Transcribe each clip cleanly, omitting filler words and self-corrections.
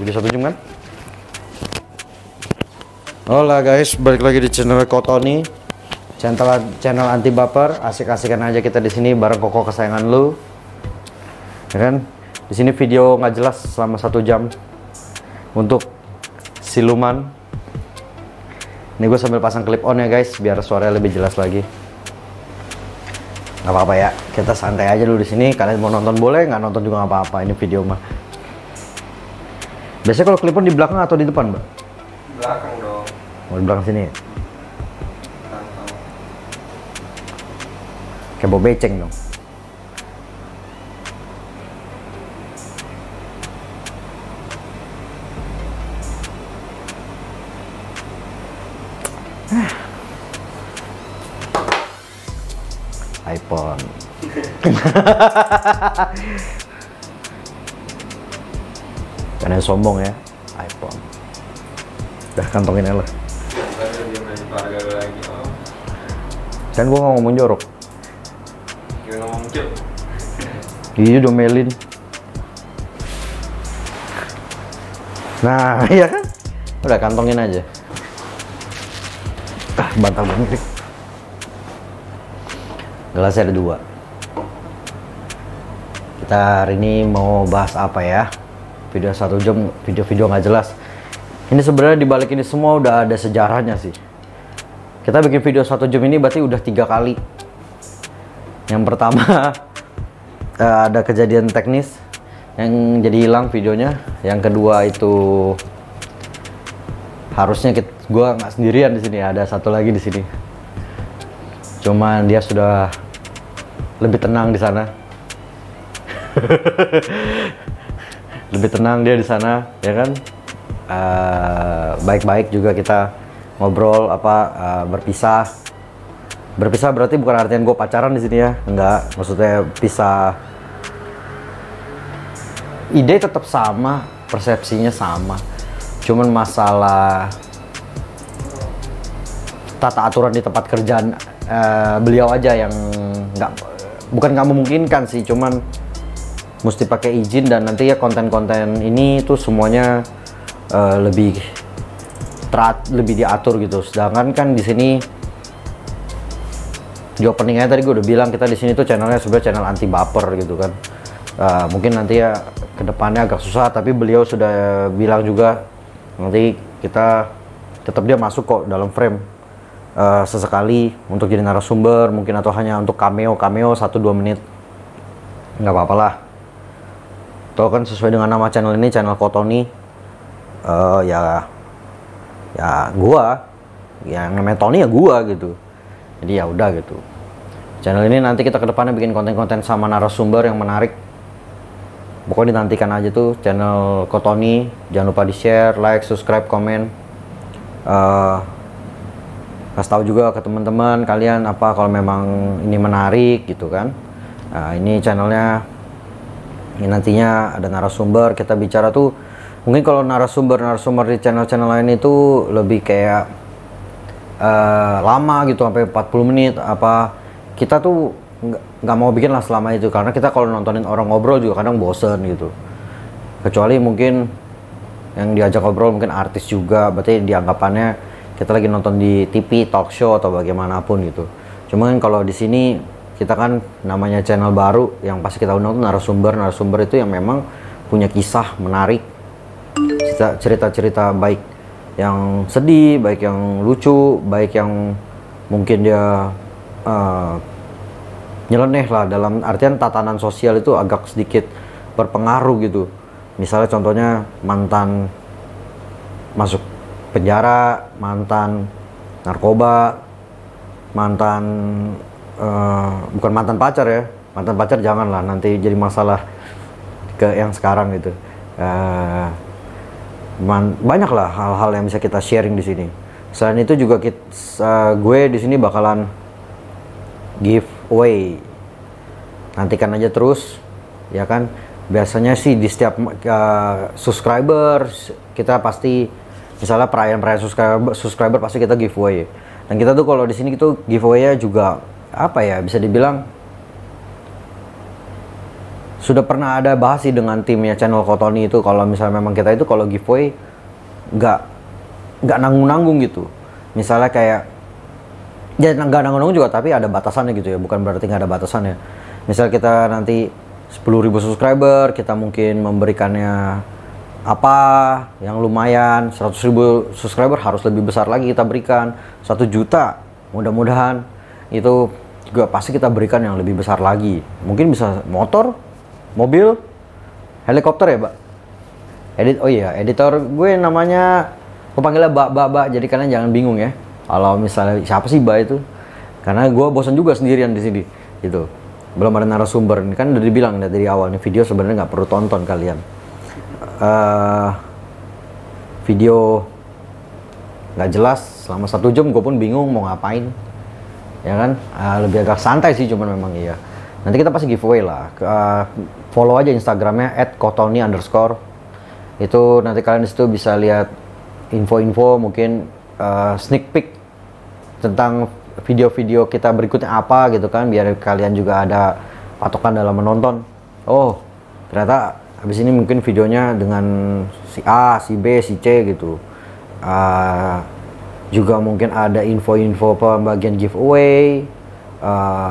Video 1 jam kan? Hola guys, balik lagi di channel Kotoni, channel anti baper. Asik-asikan aja kita di sini bareng koko kesayangan lu, ya kan? Di sini video nggak jelas selama 1 jam untuk siluman. Ini gue sambil pasang clip on ya guys, biar suaranya lebih jelas lagi. Nggak apa-apa ya, kita santai aja dulu di sini. Kalian mau nonton boleh, nggak nonton juga nggak apa-apa. Ini video mah. Biasanya kalau clip on di belakang atau di depan, Mbak? Belakang dong. Oh, di belakang sini ya? Kayak bawa beceng dong. iPhone. Jangan sombong ya, iPhone. Udah kantongin aja lah. Kan gua nggak ngomong jorok. Gimana ngomong cuk? Iya domelin. Nah, iya kan? Udah kantongin aja. Bantal banget. Gelasnya ada 2. Kita hari ini mau bahas apa ya? Video 1 jam, video nggak jelas. Ini sebenarnya dibalik ini semua udah ada sejarahnya sih. Kita bikin video 1 jam ini berarti udah 3 kali. Yang pertama ada kejadian teknis yang jadi hilang videonya. Yang kedua itu harusnya gua nggak sendirian di sini, ada satu lagi di sini. Cuman dia sudah lebih tenang di sana. Lebih tenang dia di sana, ya kan? Baik-baik juga kita ngobrol berpisah. Berpisah berarti bukan artian gue pacaran di sini ya, enggak. Maksudnya pisah. Ide tetap sama, persepsinya sama. Cuman masalah tata aturan di tempat kerjaan beliau aja yang bukan nggak memungkinkan sih, cuman mesti pakai izin, dan nanti ya konten-konten ini tuh semuanya lebih diatur gitu. Sedangkan kan di sini di openingnya tadi gue udah bilang kita di sini tuh channelnya sebenarnya channel anti baper gitu kan. Mungkin nanti ya kedepannya agak susah, tapi beliau sudah bilang juga nanti kita tetap dia masuk kok dalam frame. Sesekali untuk jadi narasumber mungkin, atau hanya untuk cameo 1-2 menit, nggak apa-apa lah. Itu kan sesuai dengan nama channel ini, channel Kotoni. Ya gua yang namanya Tony ya gua gitu, jadi ya udah gitu. Channel ini nanti kita kedepannya bikin konten-konten sama narasumber yang menarik. Pokoknya dinantikan aja tuh channel Kotoni. Jangan lupa di share, like, subscribe, komen. Kasih tahu juga ke teman-teman kalian kalau memang ini menarik gitu kan. Nah, ini channelnya ini nantinya ada narasumber, kita bicara tuh mungkin kalau narasumber di channel-channel lain itu lebih kayak lama gitu, sampai 40 menit kita tuh nggak mau bikin lah selama itu, karena kita kalau nontonin orang ngobrol juga kadang bosen gitu. Kecuali mungkin yang diajak ngobrol mungkin artis juga, berarti dianggapannya kita lagi nonton di TV, talk show atau bagaimanapun gitu. Cuman kalau di sini kita kan namanya channel baru, yang pasti kita undang tuh narasumber itu yang memang punya kisah menarik, cerita-cerita baik yang sedih, baik yang lucu, baik yang mungkin dia nyeleneh lah, dalam artian tatanan sosial itu agak sedikit berpengaruh gitu. Misalnya contohnya mantan masuk penjara, mantan narkoba, mantan bukan mantan pacar ya, mantan pacar janganlah, nanti jadi masalah ke yang sekarang gitu. Banyak lah hal-hal yang bisa kita sharing di sini. Selain itu juga gue di sini bakalan giveaway. Nantikan aja terus, ya kan. Biasanya sih di setiap subscriber kita pasti, misalnya perayaan subscriber pasti kita giveaway. Dan kita tuh kalau di sini itu giveaway-nya juga bisa dibilang sudah pernah ada bahas sih dengan timnya channel Kotoni itu, kalau misalnya memang kita itu kalau giveaway nggak nanggung-nanggung gitu. Misalnya kayak ya nggak nanggung-nanggung juga, tapi ada batasannya gitu ya, bukan berarti nggak ada batasannya. Misal kita nanti 10.000 subscriber, kita mungkin memberikannya apa yang lumayan. 100.000 subscriber harus lebih besar lagi kita berikan. 1 juta mudah-mudahan itu juga pasti kita berikan yang lebih besar lagi. Mungkin bisa motor, mobil, helikopter ya, Mbak. Oh iya, editor gue namanya, gue panggilnya Mbak, jadi kalian jangan bingung ya. Kalau misalnya siapa sih Mbak itu? Karena gue bosan juga sendirian di sini, gitu. Belum ada narasumber. Ini kan udah dibilang dari awal nih, video sebenarnya nggak perlu tonton kalian. Video nggak jelas selama 1 jam, gue pun bingung mau ngapain, ya kan? Lebih agak santai sih, cuman memang iya. Nanti kita pasti giveaway lah. Follow aja Instagramnya @kotoni_. Itu nanti kalian disitu bisa lihat info-info, mungkin sneak peek tentang video-video kita berikutnya apa gitu kan, biar kalian juga ada patokan dalam menonton. Oh, ternyata habis ini mungkin videonya dengan si A, si B, si C gitu. Juga mungkin ada info-info pembagian giveaway,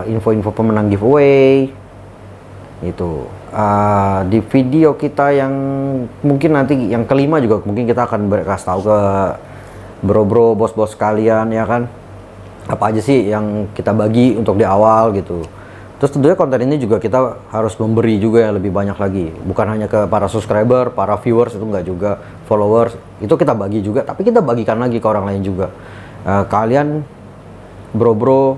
info-info pemenang giveaway itu. Di video kita yang mungkin nanti yang kelima juga mungkin kita akan kasih tahu ke bro-bro, bos-bos kalian ya kan, apa aja sih yang kita bagi untuk di awal gitu. Terus tentunya konten ini juga kita harus memberi juga yang lebih banyak lagi, bukan hanya ke para subscriber, para viewers, itu enggak juga, followers itu kita bagi juga, tapi kita bagikan lagi ke orang lain juga. Kalian bro-bro,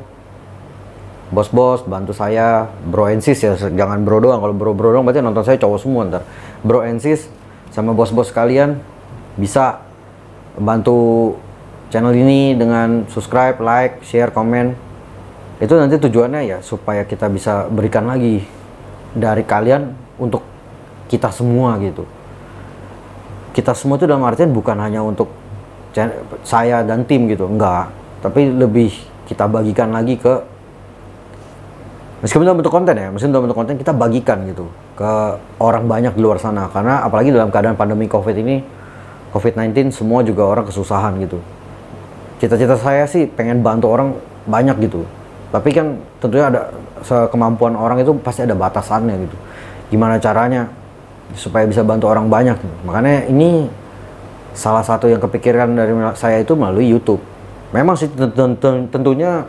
bos-bos, bantu saya, bro and sis ya, jangan bro doang. Kalau bro doang berarti nonton saya cowok semua ntar. Bro and sis sama bos-bos kalian bisa bantu channel ini dengan subscribe, like, share, komen. Itu nanti tujuannya ya supaya kita bisa berikan lagi dari kalian untuk kita semua gitu. Kita semua itu dalam artian bukan hanya untuk saya dan tim gitu, enggak. Tapi lebih kita bagikan lagi ke, meskipun dalam bentuk konten ya, meskipun dalam bentuk konten kita bagikan gitu ke orang banyak di luar sana. Karena apalagi dalam keadaan pandemi COVID-19 semua juga orang kesusahan gitu. Cita-cita saya sih pengen bantu orang banyak gitu. Tapi kan tentunya ada sekemampuan orang itu pasti ada batasannya gitu. Gimana caranya supaya bisa bantu orang banyak gitu. Makanya ini salah satu yang kepikiran dari saya itu melalui YouTube. Memang sih tentunya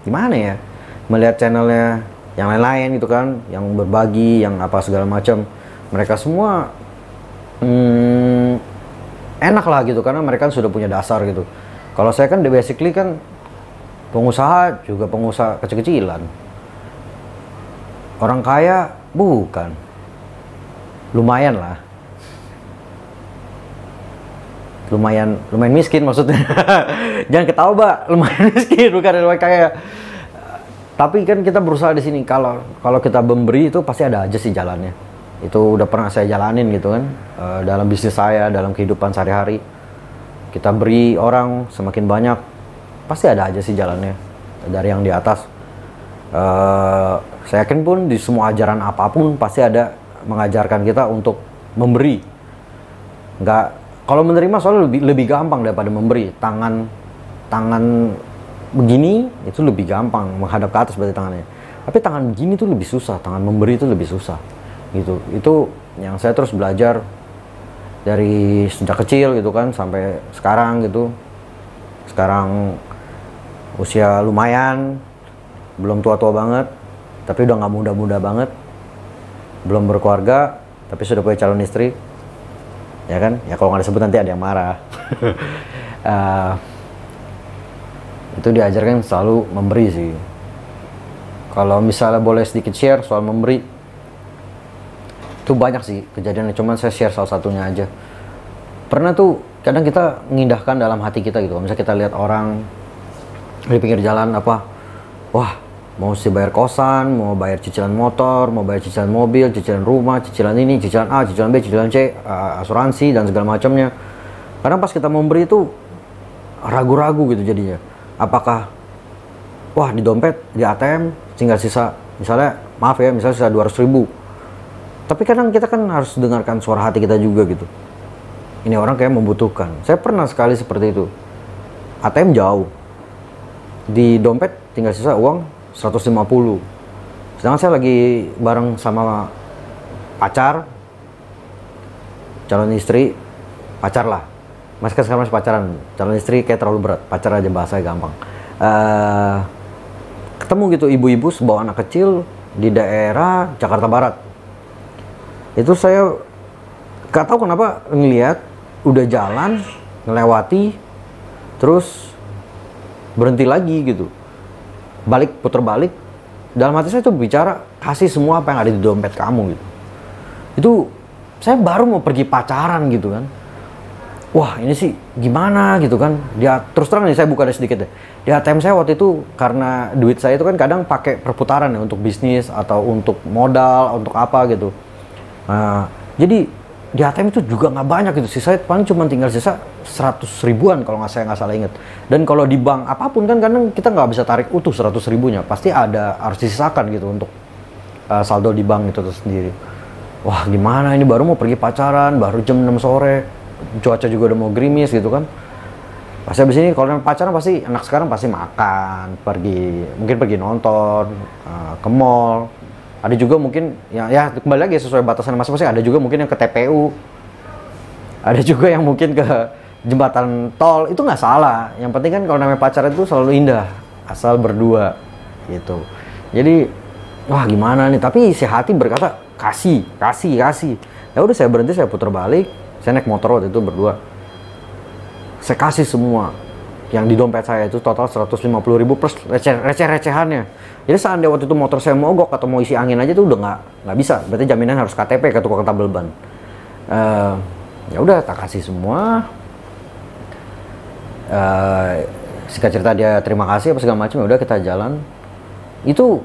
gimana ya, melihat channelnya yang lain-lain gitu kan, yang berbagi, yang apa segala macam, mereka semua enak lah gitu, karena mereka sudah punya dasar gitu. Kalau saya kan basically kan pengusaha, juga pengusaha kecil-kecilan, orang kaya bukan, lumayan lah, lumayan miskin maksudnya. Jangan ketawa Mbak, lumayan miskin bukan lumayan kaya. Tapi kan kita berusaha di sini, kalau kita memberi itu pasti ada aja sih jalannya. Itu udah pernah saya jalanin gitu kan, dalam bisnis saya, dalam kehidupan sehari-hari. Kita beri orang semakin banyak, pasti ada aja sih jalannya dari yang di atas. Saya yakin pun di semua ajaran apapun pasti ada mengajarkan kita untuk memberi. Nggak, kalau menerima soalnya lebih gampang daripada memberi. Tangan begini itu lebih gampang menghadap ke atas berarti tangannya, tapi tangan begini tuh lebih susah, tangan memberi itu lebih susah gitu. Itu yang saya terus belajar dari sejak kecil gitu kan sampai sekarang gitu. Sekarang usia lumayan, belum tua-tua banget, tapi udah nggak muda-muda banget, belum berkeluarga tapi sudah punya calon istri, ya kan? Ya kalau nggak disebut nanti ada yang marah. Itu diajarkan selalu memberi sih. Kalau misalnya boleh sedikit share soal memberi, itu banyak sih kejadiannya, cuman saya share salah satunya aja. Pernah tuh kadang kita mengindahkan dalam hati kita gitu, misalnya kita lihat orang di pinggir jalan apa, wah mau sih bayar kosan, mau bayar cicilan motor, mau bayar cicilan mobil, cicilan rumah, cicilan ini, cicilan A, cicilan B, cicilan C, asuransi dan segala macamnya. Kadang pas kita memberi itu ragu-ragu gitu jadinya. Apakah wah di dompet, di ATM tinggal sisa, misalnya maaf ya, misalnya sisa 200.000, Tapi kadang kita kan harus dengarkan suara hati kita juga gitu. Ini orang kayak membutuhkan. Saya pernah sekali seperti itu. ATM jauh. Di dompet tinggal sisa uang 150. Sedangkan saya lagi bareng sama pacar, calon istri, pacar lah. Mas kan sekarang masih pacaran. Calon istri kayak terlalu berat. Pacar aja bahasanya gampang. Ketemu gitu ibu-ibu sebawa anak kecil di daerah Jakarta Barat. Itu saya gak tahu kenapa ngeliat udah jalan ngelewati terus berhenti lagi gitu, balik puter balik. Dalam hati saya tuh bicara, kasih semua apa yang ada di dompet kamu gitu. Itu saya baru mau pergi pacaran gitu kan. Wah ini sih gimana gitu kan. Dia terus terang nih saya buka ada sedikit deh. Di ATM saya waktu itu karena duit saya itu kan kadang pakai perputaran ya untuk bisnis atau untuk modal, untuk apa gitu. Nah, jadi di ATM itu juga nggak banyak gitu. Sisa paling cuma tinggal sisa 100 ribuan kalau saya nggak salah inget. Dan kalau di bank apapun kan kadang kita nggak bisa tarik utuh 100 ribunya. Pasti ada harus disisakan gitu untuk saldo di bank itu sendiri. Wah gimana ini baru mau pergi pacaran, baru jam 6 sore. Cuaca juga udah mau gerimis gitu kan. Pasti abis ini kalau pacaran pasti anak sekarang pasti makan, mungkin pergi nonton, ke mall. Ada juga mungkin ya kembali lagi sesuai batasan masing-masing. Ada juga mungkin yang ke TPU. Ada juga yang mungkin ke jembatan tol. Itu nggak salah. Yang penting kan kalau namanya pacaran itu selalu indah asal berdua gitu. Jadi wah gimana nih? Tapi si hati berkata kasih. Ya udah saya berhenti, saya putar balik. Saya naik motor waktu itu berdua. Saya kasih semua. Yang di dompet saya itu total 150 ribu plus receh-recehannya. Jadi seandainya waktu itu motor saya mogok atau mau isi angin aja tuh udah nggak bisa. Berarti jaminan harus KTP ke tukang tabel ban. Ya udah tak kasih semua. Singkat cerita dia terima kasih apa segala macam. Ya udah kita jalan. Itu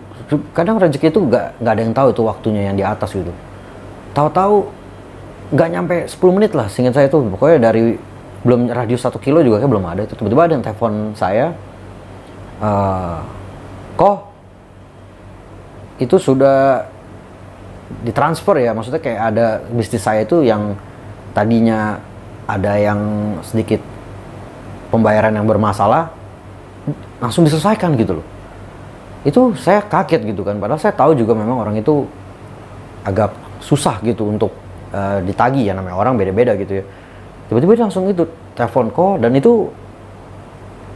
kadang rezeki itu nggak ada yang tahu itu waktunya yang di atas gitu. Tahu-tahu nggak nyampe 10 menit lah. Seingat saya tuh pokoknya dari belum radius 1 kilo juga kayak belum ada itu. Tiba-tiba ada yang telepon saya, kok itu sudah ditransfer ya, maksudnya kayak ada bisnis saya itu yang tadinya ada yang sedikit pembayaran yang bermasalah langsung diselesaikan gitu loh. Itu saya kaget gitu kan, padahal saya tahu juga memang orang itu agak susah gitu untuk ditagih ya, namanya orang beda-beda gitu ya. Tiba-tiba dia langsung itu telepon kok, dan itu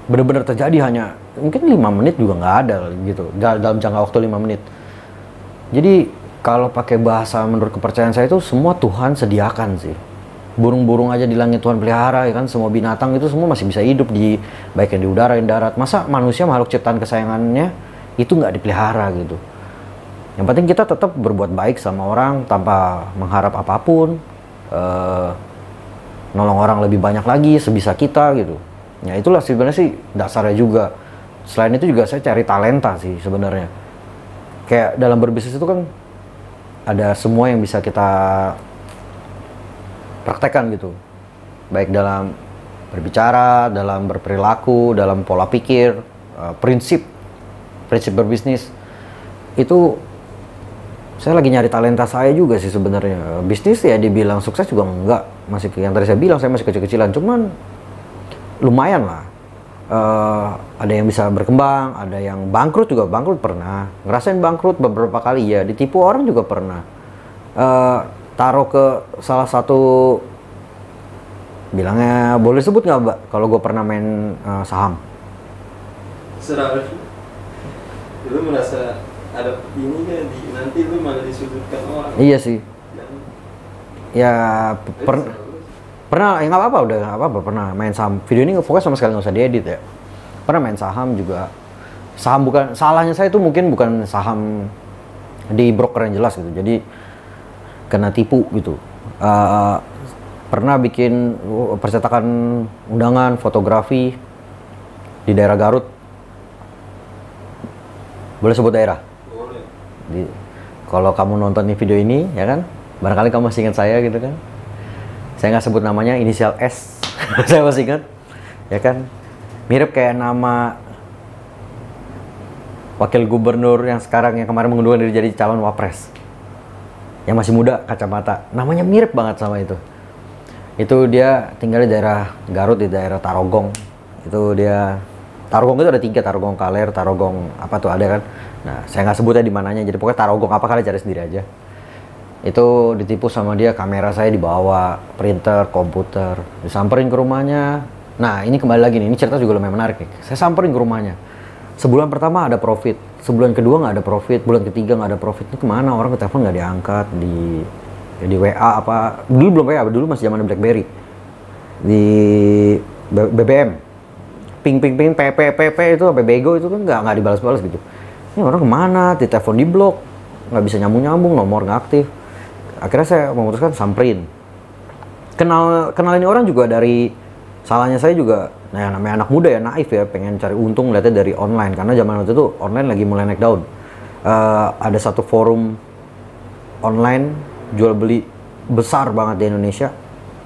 benar-benar terjadi hanya mungkin 5 menit juga nggak ada gitu, dalam jangka waktu 5 menit. Jadi kalau pakai bahasa menurut kepercayaan saya itu semua Tuhan sediakan sih. Burung-burung aja di langit Tuhan pelihara ya kan, semua binatang itu semua masih bisa hidup di baik yang di udara yang darat. Masa manusia makhluk ciptaan kesayangannya itu nggak dipelihara gitu. Yang penting kita tetap berbuat baik sama orang tanpa mengharap apapun. Nolong orang lebih banyak lagi sebisa kita gitu. Ya itulah sebenarnya sih dasarnya juga. Selain itu juga saya cari talenta sih sebenarnya. Kayak dalam berbisnis itu kan ada semua yang bisa kita praktekkan gitu. Baik dalam berbicara, dalam berperilaku, dalam pola pikir, prinsip berbisnis. Itu saya lagi nyari talenta saya juga sih sebenarnya. Bisnis ya dibilang sukses juga enggak. Masih yang tadi saya bilang, saya masih kecil-kecilan. Cuman lumayan lah. Ada yang bisa berkembang, ada yang bangkrut juga. Bangkrut pernah. Ngerasain bangkrut beberapa kali ya. Ditipu orang juga pernah. Taruh ke salah satu, bilangnya boleh sebut nggak Mbak? Kalau gue pernah main saham. Serah. Lu merasa ada ininya nanti lu malah disudutkan orang. Iya sih. Ya pernah ya nggak apa-apa, udah nggak apa-apa, pernah main saham. Video ini pokoknya sama sekali nggak usah diedit ya. Pernah main saham juga. Saham bukan salahnya saya itu, mungkin bukan saham di broker yang jelas gitu. Jadi kena tipu gitu. Pernah bikin percetakan undangan fotografi di daerah Garut. Boleh sebut daerah? Boleh. Kalau kamu nonton di video ini ya kan, barangkali kamu masih ingat saya gitu kan. Saya nggak sebut namanya, inisial S. Saya masih ingat ya kan, mirip kayak nama wakil gubernur yang sekarang, yang kemarin mengundurkan diri jadi calon wapres. yang masih muda, kacamata, namanya mirip banget sama itu. Itu dia tinggal di daerah Garut, di daerah Tarogong. Itu dia, Tarogong itu ada 3, Tarogong Kaler, Tarogong apa tuh ada kan. Nah, saya nggak sebutnya di mananya, jadi pokoknya Tarogong apa, kalian cari sendiri aja. Itu ditipu sama dia, kamera saya dibawa, printer, komputer, disamperin ke rumahnya. Nah, ini kembali lagi nih, ini cerita juga lumayan menarik nih. Saya samperin ke rumahnya. Sebulan pertama ada profit, sebulan kedua nggak ada profit, bulan ketiga nggak ada profit. Ini kemana? Orang ke telepon nggak diangkat, di WA apa, dulu belum WA, dulu masih zaman BlackBerry. Di BBM, ping, PP itu, apa bego itu kan nggak dibalas-balas gitu. Ini orang kemana? Di telepon di blok, nggak bisa nyambung, nomor nggak aktif. Akhirnya saya memutuskan samperin. Kenalin orang juga dari salahnya saya juga. Nah, namanya anak muda ya, naif ya, pengen cari untung lihatnya dari online, karena zaman waktu itu online lagi mulai naik daun. Ada satu forum online jual beli besar banget di Indonesia.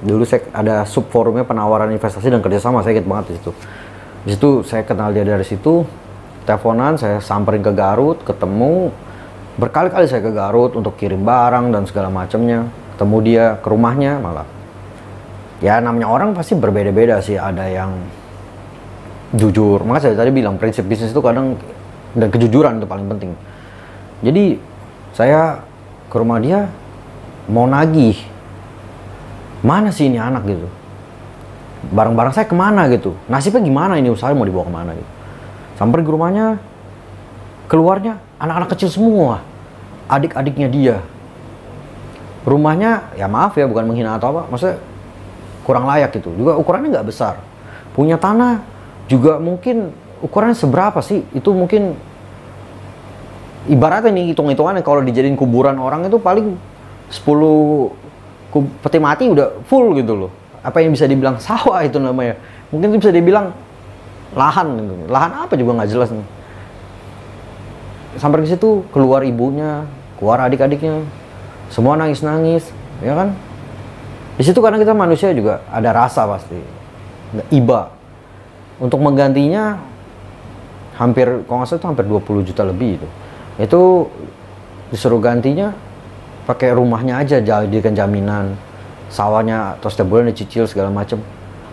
Dulu saya ada sub forumnya penawaran investasi dan kerjasama, saya ingat banget di situ. Di situ saya kenal dia dari situ, teleponan, saya samperin ke Garut, ketemu. Berkali-kali saya ke Garut untuk kirim barang dan segala macamnya. Ketemu dia ke rumahnya malah. Ya namanya orang pasti berbeda-beda sih. Ada yang jujur. Makanya saya tadi bilang prinsip bisnis itu kadang, dan kejujuran itu paling penting. Jadi saya ke rumah dia mau nagih. Mana sih ini anak gitu? Barang-barang saya kemana gitu? Nasibnya gimana ini, usaha mau dibawa kemana gitu? Sampai ke rumahnya, keluarnya anak-anak kecil semua, adik-adiknya dia. Rumahnya, ya maaf ya, bukan menghina atau apa, maksudnya kurang layak gitu. Juga ukurannya nggak besar. Punya tanah juga mungkin ukurannya seberapa sih? Itu mungkin ibaratnya nih, hitung-hitungannya kalau dijadiin kuburan orang itu paling 10 peti mati udah full gitu loh. Apa yang bisa dibilang sawah itu namanya? Mungkin itu bisa dibilang lahan gitu. Lahan apa juga nggak jelas nih. Sampai ke situ keluar ibunya, keluar adik-adiknya, semua nangis-nangis, ya kan? Di situ karena kita manusia juga ada rasa pasti, iba. Untuk menggantinya hampir, kalau nggak salah itu hampir 20 juta lebih itu. Itu disuruh gantinya pakai rumahnya aja, jadikan jaminan, sawahnya atau setiap bulan dicicil segala macem.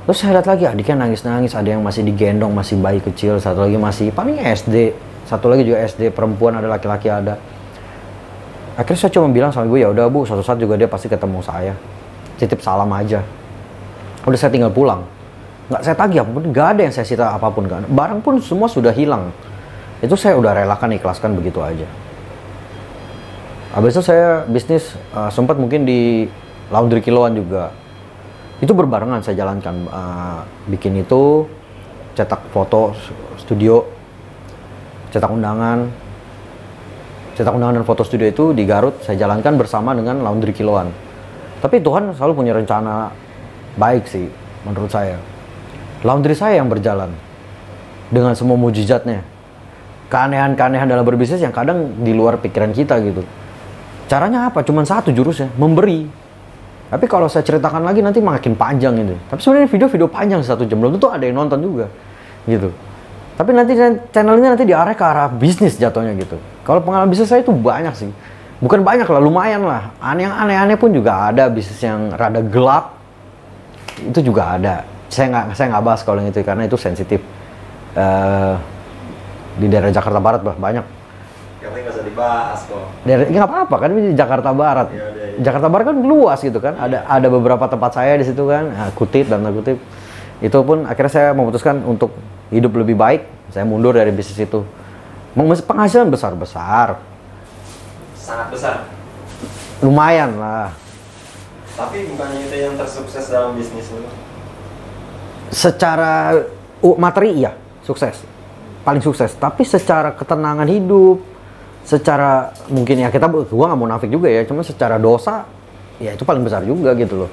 Terus saya lihat lagi adiknya nangis-nangis, ada yang masih digendong, masih bayi kecil, satu lagi masih paling SD. Satu lagi juga SD, perempuan ada, laki-laki ada. Akhirnya saya cuma bilang sama ibu, ya udah bu, suatu saat juga dia pasti ketemu saya. Titip salam aja. Udah saya tinggal pulang. Nggak saya tagih apapun, nggak ada yang saya sita apapun kan. Barang pun semua sudah hilang. Itu saya udah relakan, ikhlaskan begitu aja. Habis itu saya bisnis sempat mungkin di laundry kiloan juga. Itu berbarengan saya jalankan. Bikin itu, cetak foto, studio, cetak undangan dan foto studio itu di Garut saya jalankan bersama dengan laundry kiloan. Tapi Tuhan selalu punya rencana baik sih menurut saya. Laundry saya yang berjalan dengan semua mujizatnya, keanehan-keanehan dalam berbisnis yang kadang di luar pikiran kita gitu. Caranya apa? Cuman satu jurusnya, memberi. Tapi kalau saya ceritakan lagi nanti makin panjang itu. Tapi sebenarnya video panjang 1 jam, belum tentu ada yang nonton juga gitu. Tapi nanti channelnya nanti diarah ke arah bisnis jatuhnya gitu. Kalau pengalaman bisnis saya itu banyak sih. Bukan banyak lah, lumayan lah. Yang aneh-aneh pun juga ada, bisnis yang rada gelap. Itu juga ada. Saya nggak bahas kalau yang itu karena itu sensitif. Di daerah Jakarta Barat banyak. Katanya nggak usah dibahas kok. Nggak apa-apa kan, ini di Jakarta Barat. Iya. Jakarta Barat kan luas gitu kan. Ada beberapa tempat saya di situ kan, kutip dan kutip. Itu pun akhirnya saya memutuskan untuk hidup lebih baik. Saya mundur dari bisnis itu. Penghasilan besar-besar. Sangat besar. Lumayan lah. Tapi bukannya itu yang tersukses dalam bisnis lo? Secara materi iya, sukses. Paling sukses. Tapi secara ketenangan hidup, secara mungkin ya gua nggak mau nafik juga ya, cuma secara dosa ya itu paling besar juga gitu loh.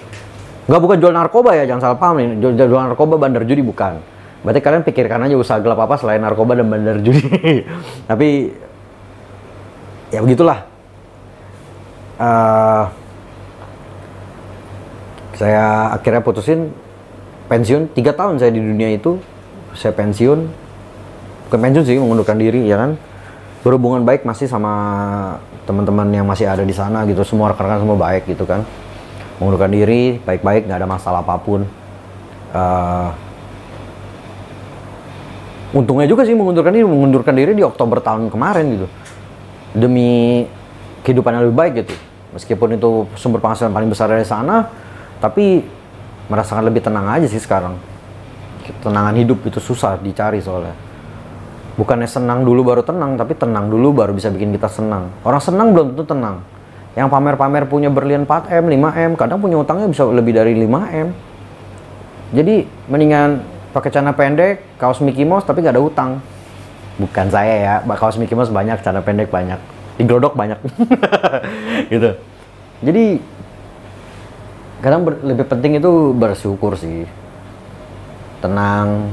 Bukan jual narkoba ya, jangan salah paham nih. Jual narkoba, bandar judi bukan. Berarti kalian pikirkan aja usaha gelap apa selain narkoba dan bandar judi. Tapi ya begitulah. Saya akhirnya putusin pensiun. 3 tahun saya di dunia itu. Saya pensiun. Bukan pensiun sih, mengundurkan diri ya kan. berhubungan baik masih sama teman-teman yang masih ada di sana gitu, semua rekan-rekan semua baik gitu kan, mengundurkan diri baik-baik, nggak ada masalah apapun. Untungnya juga sih mengundurkan diri di Oktober tahun kemarin gitu, demi kehidupan yang lebih baik gitu. Meskipun itu sumber penghasilan paling besar dari sana, tapi merasakan lebih tenang aja sih sekarang. Ketenangan hidup itu susah dicari soalnya. Bukannya senang dulu baru tenang, tapi tenang dulu baru bisa bikin kita senang. Orang senang belum tentu tenang. Yang pamer-pamer punya berlian 4M, 5M, kadang punya utangnya bisa lebih dari 5M. Jadi mendingan pakai celana pendek, kaos Mickey Mouse tapi nggak ada utang. Bukan saya ya, kaos Mickey Mouse banyak, celana pendek banyak, diglodok banyak. Gitu. Jadi kadang lebih penting itu bersyukur sih. Tenang,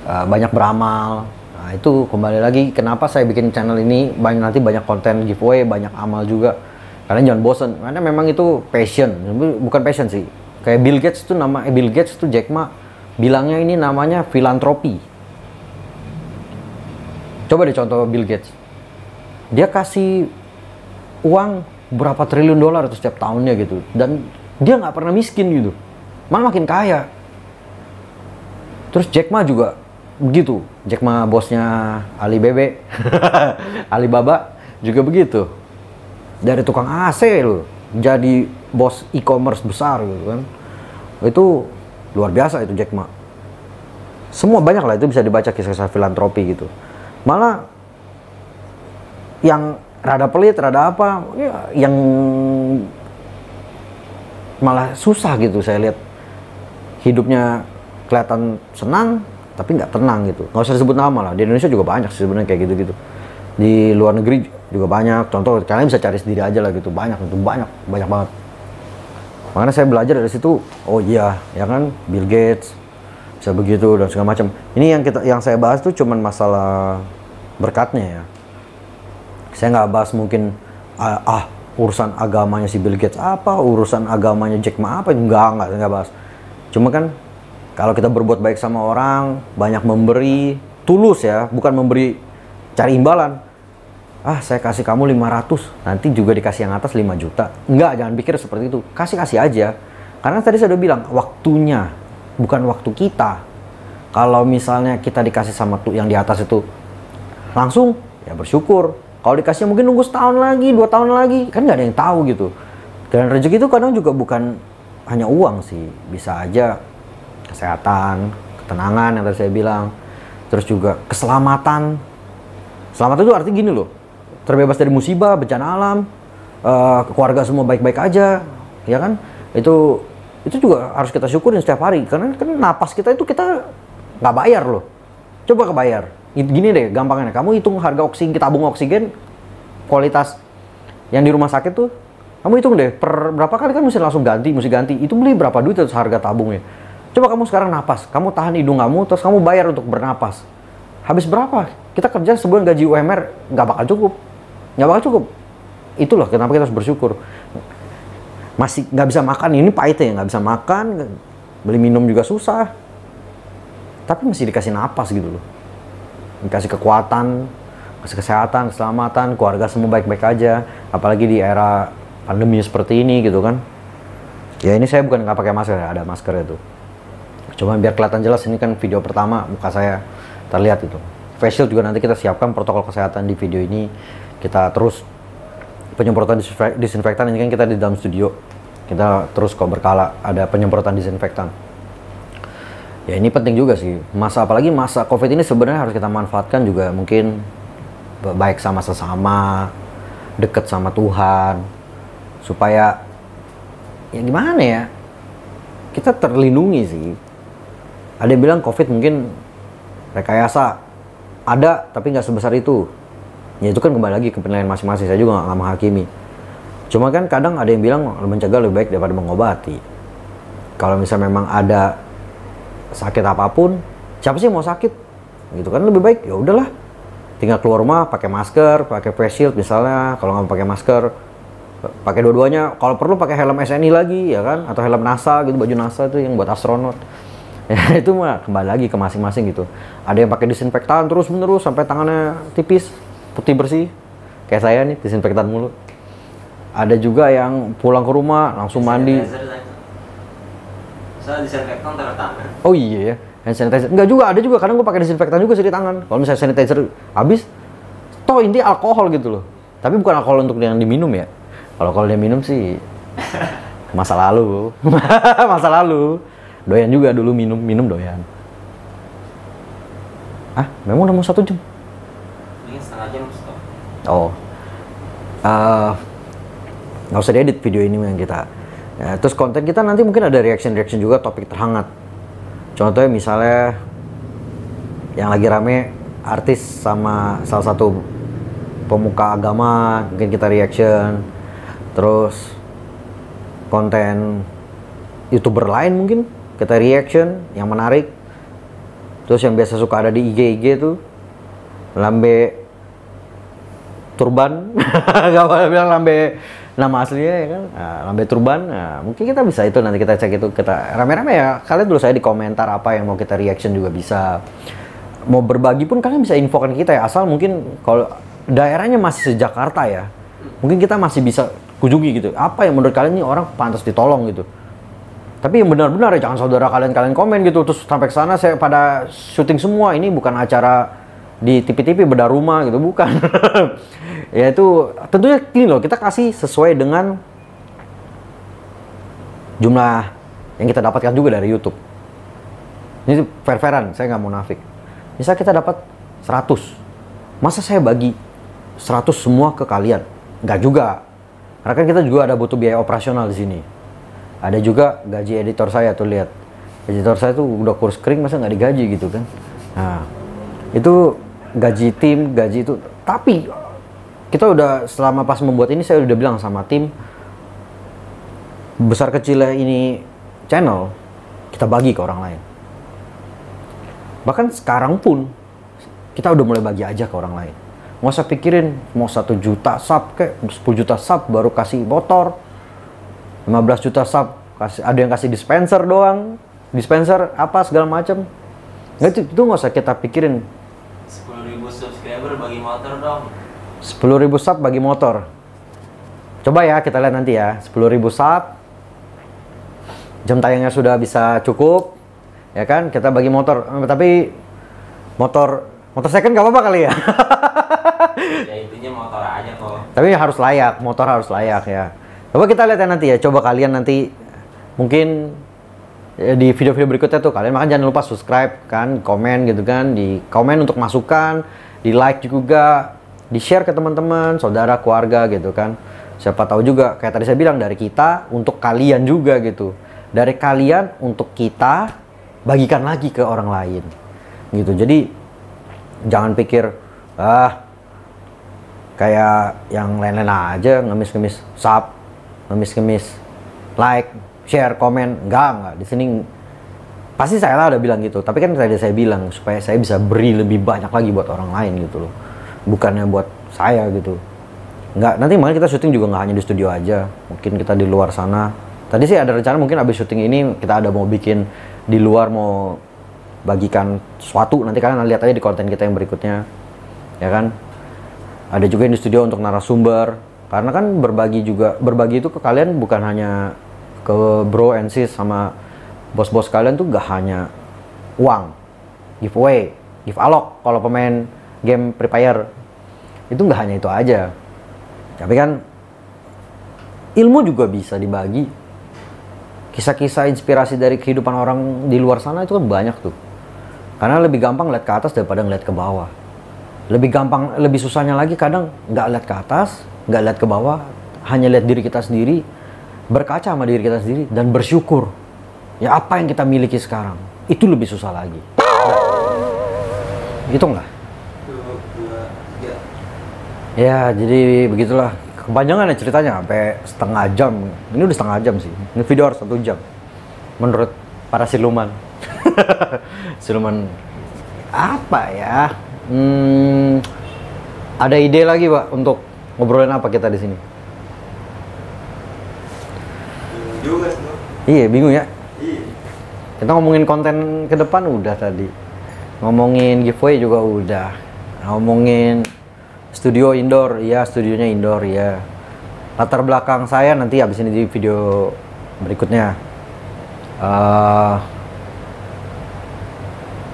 banyak beramal. Nah, itu kembali lagi kenapa saya bikin channel ini, nanti banyak konten giveaway, banyak amal juga. Kalian jangan bosen, karena memang itu passion, bukan passion sih. Kayak Bill Gates itu Bill Gates itu Jack Ma bilangnya ini namanya filantropi. Coba deh contoh Bill Gates. Dia kasih uang berapa triliun dolar itu setiap tahunnya gitu, dan dia nggak pernah miskin gitu, malah makin kaya. Terus Jack Ma juga begitu. Jack Ma bosnya Alibaba, Alibaba juga begitu. Dari tukang AC loh, jadi bos e-commerce besar gitu kan. Itu luar biasa itu Jack Ma. Semua banyak lah, itu bisa dibaca kisah-kisah filantropi gitu. Malah yang rada pelit, rada apa, ya, yang malah susah gitu saya lihat. Hidupnya kelihatan senang, tapi nggak tenang gitu. Nggak usah disebut nama lah. Di Indonesia juga banyak sih sebenarnya kayak gitu-gitu. Di luar negeri juga banyak. Contoh, kalian bisa cari sendiri aja lah gitu. Banyak itu, banyak banget. Makanya saya belajar dari situ. Oh iya, ya kan Bill Gates bisa begitu dan segala macam. Ini yang saya bahas tuh cuman masalah berkatnya ya. Saya nggak bahas mungkin urusan agamanya si Bill Gates apa, urusan agamanya Jack Ma apa, enggak saya nggak bahas. Cuma kan kalau kita berbuat baik sama orang, banyak memberi, tulus ya, bukan memberi cari imbalan. Saya kasih kamu 500, nanti juga dikasih yang atas 5 juta. Enggak, jangan pikir seperti itu. Kasih aja. Karena tadi saya udah bilang, waktunya, bukan waktu kita. Kalau misalnya kita dikasih sama tuh yang di atas itu langsung, ya bersyukur. Kalau dikasih mungkin nunggu setahun lagi, 2 tahun lagi, kan nggak ada yang tahu gitu. Dan rezeki itu kadang juga bukan hanya uang sih, bisa aja kesehatan, ketenangan yang tadi saya bilang, terus juga keselamatan. Selamat itu artinya gini loh, terbebas dari musibah, bencana alam, keluarga semua baik-baik aja, ya kan? Itu juga harus kita syukurin setiap hari, karena kan napas kita itu kita nggak bayar loh. Coba kebayar. Gini deh, gampangnya, kamu hitung harga oksigen, kita tabung oksigen, kualitas yang di rumah sakit tuh, kamu hitung deh, per berapa kali kan mesti langsung ganti, itu beli berapa duit itu harga tabungnya. Coba kamu sekarang napas, kamu tahan hidung kamu, terus kamu bayar untuk bernapas. Habis berapa? Kita kerja sebulan gaji UMR, nggak bakal cukup. Itulah kenapa kita harus bersyukur. Masih nggak bisa makan, ini pahitnya, nggak bisa makan, beli minum juga susah. Tapi masih dikasih napas gitu loh. Dikasih kekuatan, kasih kesehatan, keselamatan, keluarga semua baik-baik aja. Apalagi di era pandemi seperti ini gitu kan. Ya ini saya bukan nggak pakai masker, ada masker itu. Cuma biar kelihatan jelas, ini kan video pertama muka saya terlihat itu. Face shield juga nanti kita siapkan protokol kesehatan di video ini. Kita terus penyemprotan disinfektan, ini kan kita di dalam studio. Kita terus kok berkala ada penyemprotan disinfektan. Ya ini penting juga sih. Apalagi masa Covid ini sebenarnya harus kita manfaatkan juga, mungkin baik sama sesama, deket sama Tuhan, supaya ya gimana ya, kita terlindungi sih. Ada yang bilang Covid mungkin rekayasa, ada tapi nggak sebesar itu. Ya itu kan kembali lagi ke penilaian masing-masing, saya juga nggak menghakimi. Cuma kan kadang ada yang bilang mencegah lebih baik daripada mengobati. Kalau misalnya memang ada sakit apapun, siapa sih mau sakit? Gitu kan, lebih baik ya udahlah, tinggal keluar rumah pakai masker, pakai face shield misalnya. Kalau nggak pakai masker, pakai dua-duanya. Kalau perlu pakai helm SNI lagi ya kan, atau helm NASA gitu, baju NASA itu yang buat astronot. Ya itu mah kembali lagi ke masing-masing gitu. Ada yang pakai disinfektan terus menerus sampai tangannya tipis, putih bersih. Kayak saya nih disinfektan mulu. Ada juga yang pulang ke rumah langsung mandi. Saya disinfektan taruh tangan. Oh iya ya, hand sanitizer. Enggak juga, ada juga kadang gue pakai disinfektan juga sih di tangan. Kalau misalnya sanitizer habis, toh inti alkohol gitu loh. Tapi bukan alkohol untuk yang diminum ya. Kalau dia minum sih masa lalu. Masa lalu. Doyan juga dulu minum doyan. Ah, memang udah mau 1 jam? Ini setengah jam stop. Oh, nggak usah diedit video ini yang kita. Ya, terus konten kita nanti mungkin ada reaction juga topik terhangat. Contohnya misalnya yang lagi rame artis sama salah satu pemuka agama, mungkin kita reaction. Terus konten YouTuber lain mungkin kita reaction yang menarik. Terus yang biasa suka ada di IG tuh lambe turban. Gak boleh bilang lambe nama aslinya ya kan, lambe turban. Nah, mungkin kita bisa itu nanti kita cek itu, kita rame-rame ya. Kalian dulu saya di komentar apa yang mau kita reaction juga bisa. Mau berbagi pun kalian bisa infokan kita ya, asal mungkin kalau daerahnya masih se-Jakarta ya, mungkin kita masih bisa kunjungi gitu. Apa yang menurut kalian ini orang pantas ditolong gitu. Tapi yang benar-benar ya, jangan saudara kalian komen gitu terus sampai ke sana saya pada syuting semua. Ini bukan acara di TV-TV bedah rumah gitu, bukan. Ya itu tentunya gini loh, kita kasih sesuai dengan jumlah yang kita dapatkan juga dari YouTube. Ini fair-fairan, saya nggak munafik. Misal kita dapat 100, masa saya bagi 100 semua ke kalian? Nggak juga. Karena kan kita juga ada butuh biaya operasional di sini. Ada juga gaji editor saya tuh, lihat. Editor saya tuh udah kurus kering, masa nggak digaji gitu kan. Nah, itu gaji tim, gaji itu. Tapi kita udah selama pas membuat ini saya udah bilang sama tim, besar kecilnya ini channel kita bagi ke orang lain. Bahkan sekarang pun kita udah mulai bagi aja ke orang lain. Nggak usah pikirin mau 1 juta sub kayak 10 juta sub baru kasih motor, 15 juta sub kasih, ada yang kasih dispenser doang, dispenser apa segala macam. Nggak, itu nggak usah kita pikirin. 10.000 subscriber bagi motor dong. 10.000 sub bagi motor. Coba ya kita lihat nanti ya, 10.000 sub, jam tayangnya sudah bisa cukup, ya kan? Kita bagi motor, tapi motor second nggak apa-apa kali ya. Ya intinya motor aja kok. Tapi harus layak, motor harus layak ya. Coba kita lihat ya nanti ya, coba kalian nanti mungkin ya, di video-video berikutnya tuh kalian jangan lupa subscribe kan, komen gitu kan, di komen untuk masukan, di like juga, di share ke teman-teman, saudara, keluarga gitu kan. Siapa tahu juga kayak tadi saya bilang, dari kita untuk kalian juga gitu. Dari kalian untuk kita, bagikan lagi ke orang lain. Gitu. Jadi jangan pikir kayak yang lain-lain aja, ngemis-ngemis sub, ngemis-ngemis like, share, komen. Enggak. Di sini pasti saya lah udah bilang gitu. Tapi kan tadi saya bilang supaya saya bisa beri lebih banyak lagi buat orang lain gitu loh. Bukannya buat saya gitu. Enggak, nanti malah kita syuting juga nggak hanya di studio aja. Mungkin kita di luar sana. Tadi sih ada rencana mungkin abis syuting ini kita ada mau bikin di luar, mau bagikan sesuatu. Nanti kalian lihat aja di konten kita yang berikutnya. Ya kan? Ada juga yang di studio untuk narasumber. Karena kan berbagi itu ke kalian bukan hanya ke bro and sis sama bos-bos kalian tuh gak hanya uang, giveaway, give alok kalau pemain game Free Fire. Itu gak hanya itu aja. Tapi kan ilmu juga bisa dibagi. Kisah-kisah inspirasi dari kehidupan orang di luar sana itu kan banyak tuh. Karena lebih gampang lihat ke atas daripada ngeliat ke bawah. Lebih gampang, lebih susahnya lagi kadang nggak lihat ke atas, nggak lihat ke bawah, hanya lihat diri kita sendiri, berkaca sama diri kita sendiri dan bersyukur. Ya apa yang kita miliki sekarang, itu lebih susah lagi. Gitu nggak? Ya jadi begitulah. Kepanjangan ya ceritanya sampai setengah jam. Ini udah setengah jam sih. Ini video harus 1 jam. Menurut para siluman. Siluman apa ya? Ada ide lagi Pak untuk ngobrolin apa kita di sini? Juga sih. Iya bingung ya. Iya. Kita ngomongin konten ke depan udah tadi. Ngomongin giveaway juga udah. Ngomongin studio indoor, ya studionya indoor ya. Latar belakang saya nanti habis ini di video berikutnya.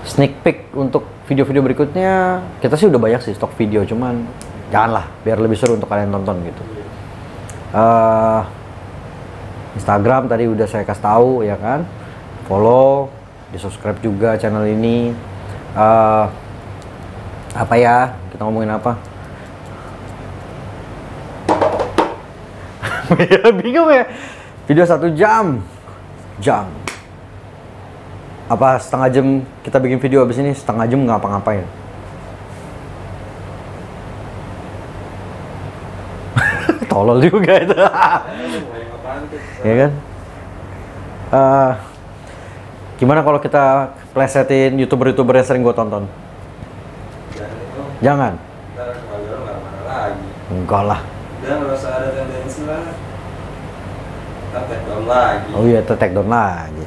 Sneak peek untuk video-video berikutnya, kita sih udah banyak sih stok video, cuman janganlah, biar lebih seru untuk kalian tonton gitu. Instagram tadi udah saya kasih tahu ya kan, follow, di subscribe juga channel ini. Apa ya, kita ngomongin apa? Ya bingung ya, video 1 jam apa setengah jam kita bikin video, habis ini setengah jam ngapa-ngapain. Tolol juga itu. Ya kan? Gimana kalau kita plesetin youtuber-youtuber yang sering gue tonton? Jangan. Ntar kalau nggak mana lagi. Enggak lah. Udah nggak usah ada tendensi lah. Ntar take down lagi. Oh iya, take down lagi.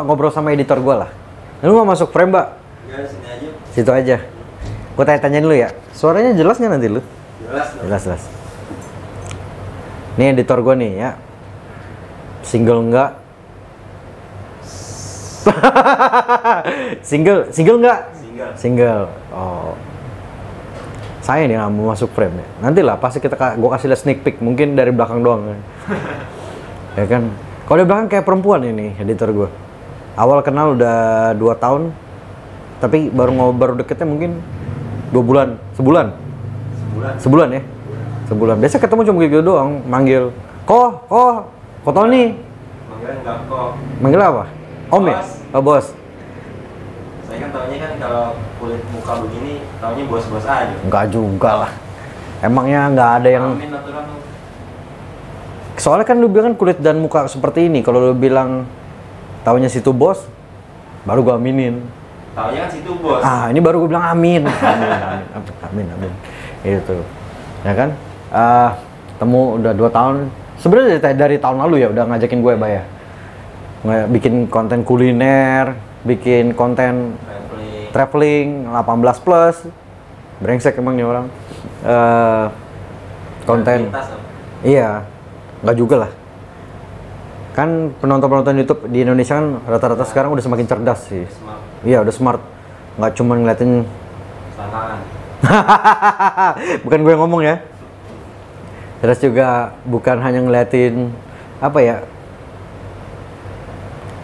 Ngobrol sama editor gue lah. Lu mau masuk frame, Mbak? Enggak, sini aja. Situ aja. Gue tanya dulu ya. Suaranya jelas nggak nanti lu? Jelas dong. Jelas. Ini editor gue nih ya. Single enggak? Single enggak? Single. Oh. Saya nih nggak mau masuk frame ya. Nanti lah pasti gue kasih lihat sneak peek, mungkin dari belakang doang kan. Ya kan. Kalau di belakang kayak perempuan ini editor gue. Awal kenal udah 2 tahun, tapi baru deketnya mungkin 2 bulan, sebulan ya. Sebulan. Biasa ketemu cuma gitu doang, manggil. Kok Tony. Manggilnya enggak kok. Manggil apa? Om ya? Oh, bos. Saya kan taunya kan kalau kulit muka begini, taunya bos-bos aja. Enggak juga lah. Emangnya nggak ada yang... Amin natural. Soalnya kan lu bilang kan kulit dan muka seperti ini. Kalau lu bilang taunya situ bos, baru gua aminin. Taunya kan situ bos. Ini baru gua bilang amin. Amin. Itu. Ya kan? Temu udah 2 tahun. Sebenarnya dari tahun lalu ya udah ngajakin gue ya. Bikin konten kuliner, bikin konten traveling 18 plus. Brengsek emang nih orang. Konten. Iya. Nggak juga lah. Kan penonton YouTube di Indonesia kan rata-rata sekarang udah semakin cerdas sih. Iya, udah smart. Nggak cuma ngeliatin Selangkangan. bukan gue yang ngomong ya. Terus juga bukan hanya ngeliatin apa ya,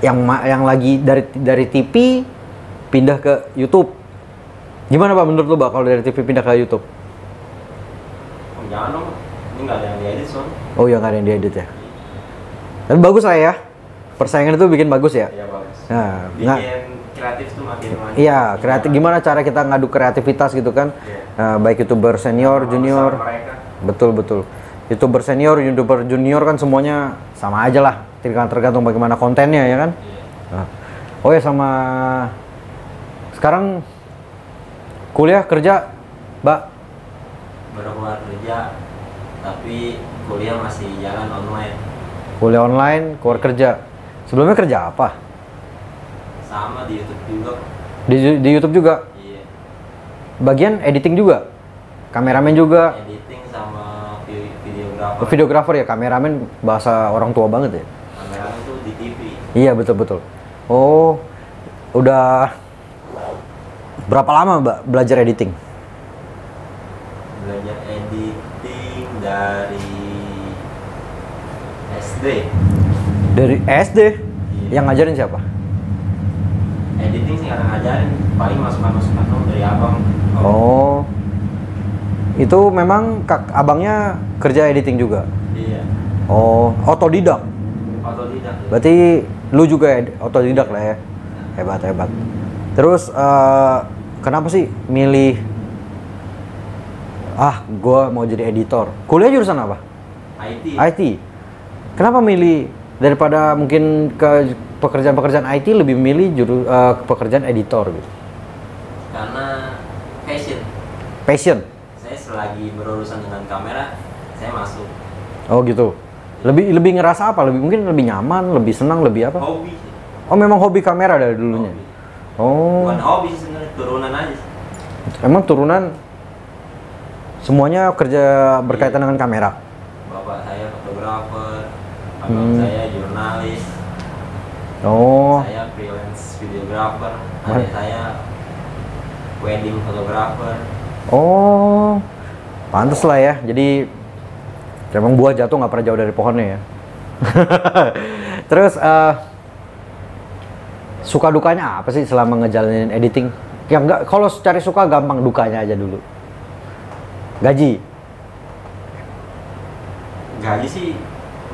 yang lagi dari TV pindah ke YouTube. Gimana Pak menurut lo Pak kalau dari TV pindah ke YouTube? Jangan dong, ini nggak ada yang diedit soalnya. Oh ya, nggak ada yang diedit ya. Tapi bagus lah ya. Persaingan itu bikin bagus ya. Iya bagus. Nah, bikin kreatif tuh makin. Iya, kreatif. Gimana cara kita ngadu kreativitas gitu kan? Iya. Baik YouTuber senior, junior. Betul. YouTuber senior, YouTuber junior kan semuanya sama aja lah. Tergantung bagaimana kontennya ya kan? Iya. Oh ya, sama sekarang kuliah kerja, Mbak? Baru keluar kerja, tapi kuliah masih jalan online. Kuliah online, keluar kerja. Sebelumnya kerja apa? Sama di YouTube juga. Di YouTube juga? Iya. Bagian editing juga? Kameramen juga? Editing sama videografer. Videografer ya, kameramen bahasa orang tua banget ya? Kameramen tuh di TV. Iya, betul. Oh, udah berapa lama Mbak belajar editing? Belajar editing dari SD. Dari SD? Iya. Yang ngajarin siapa? Editing sih nggak ada ngajarin, paling masukan dong dari abang. Oh, itu memang abangnya kerja editing juga? Iya. Oh, otodidak? Otodidak. Berarti lu juga otodidak lah ya? Hebat. Terus kenapa sih milih gua mau jadi editor? Kuliah jurusan apa? IT. Kenapa milih daripada mungkin ke pekerjaan IT lebih milih pekerjaan editor gitu? Karena Passion? saya selagi berurusan dengan kamera, saya masuk. Oh gitu. Lebih ngerasa apa? Mungkin lebih nyaman, lebih senang, lebih apa? Hobi sih. Oh, memang hobi kamera dari dulunya. Hobi. Oh. Bukan hobi sih sebenarnya, turunan aja sih. Emang turunan semuanya kerja berkaitan dengan kamera. Bapak saya fotografer, abang saya jurnalis, Oh. saya freelance videographer, adik saya wedding photographer. Oh. Pantes lah ya. Jadi emang buah jatuh nggak pernah jauh dari pohonnya ya. Terus suka dukanya apa sih selama ngejalanin editing? Ya nggak, kalau cari suka gampang, dukanya aja dulu. Gaji. Gaji sih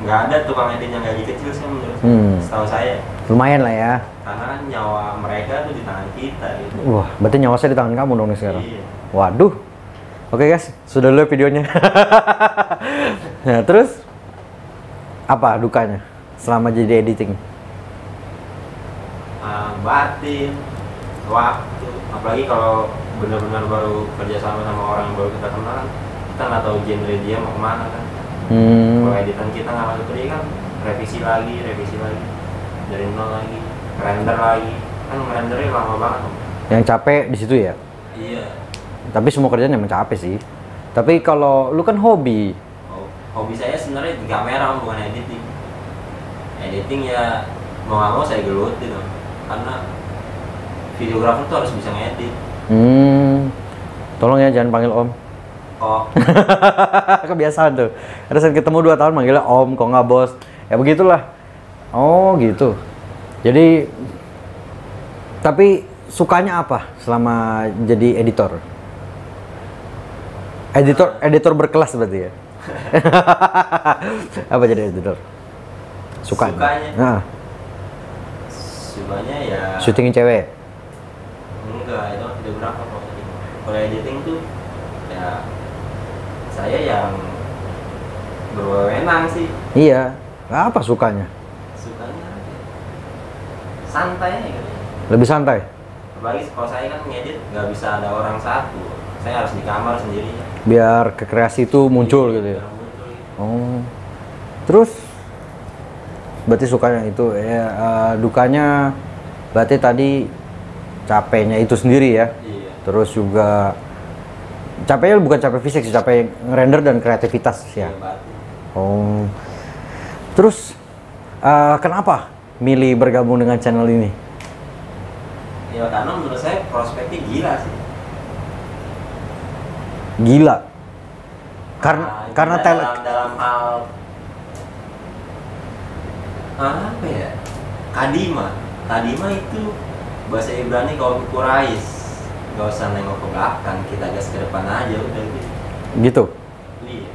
nggak ada tukang edit yang gaji kecil sih menurut setahu saya. Lumayan lah ya. Karena kan nyawa mereka tuh di tangan kita gitu. Wah, berarti nyawa saya di tangan kamu dong nih sekarang. Iya. Waduh. Oke guys, sudah dulu videonya. Nah, terus apa dukanya selama jadi editing? Batin, waktu, apalagi kalau benar-benar baru kerja sama orang yang baru kita kenal kan, kita nggak tahu genre dia mau kemana kan. Kalau editan kita nggak masuk ke dia kan, revisi lagi dari nol lagi, render lagi, kan rendernya lama banget. Yang capek di situ ya? Iya. Tapi semua kerjaan emang capek sih. Tapi kalau lu kan hobi. Hobi saya sebenarnya di kamera, bukan editing. Editing ya mau nggak mau saya gelutin dong. Karena videografer tuh harus bisa ngedit. Tolong ya jangan panggil om. Oh. Kebiasaan tuh. Ada saat ketemu 2 tahun manggilnya om, kok nggak bos. Ya begitulah. Oh gitu. Jadi, tapi sukanya apa selama jadi editor? Editor berkelas berarti ya. Apa jadi editor? Sukanya? Nah. Sukanya ya. Syutingin cewek? Enggak, itu videografer kok. Kalau editing tuh ya saya yang berwenang sih. Iya. Apa sukanya? Sukanya santai aja gitu. Lebih santai? Apalagi kalau saya kan ngedit nggak bisa ada orang satu. Saya harus di kamar sendiri. Biar kreasi itu muncul gitu ya? Oh. Terus berarti sukanya itu ya, dukanya berarti tadi capeknya itu sendiri ya? Iya. Terus juga capeknya bukan capek fisik sih, capek ngerender dan kreativitas ya? Iya, batin. Oh. Terus kenapa milih bergabung dengan channel ini? Ya karena menurut saya prospeknya gila sih. Gila. Karena dalam hal apa ya? Kadima itu bahasa Ibrani kalau kurais. Gak usah nengok ke belakang, kita gas ke depan aja udah gitu. Gitu. Iya.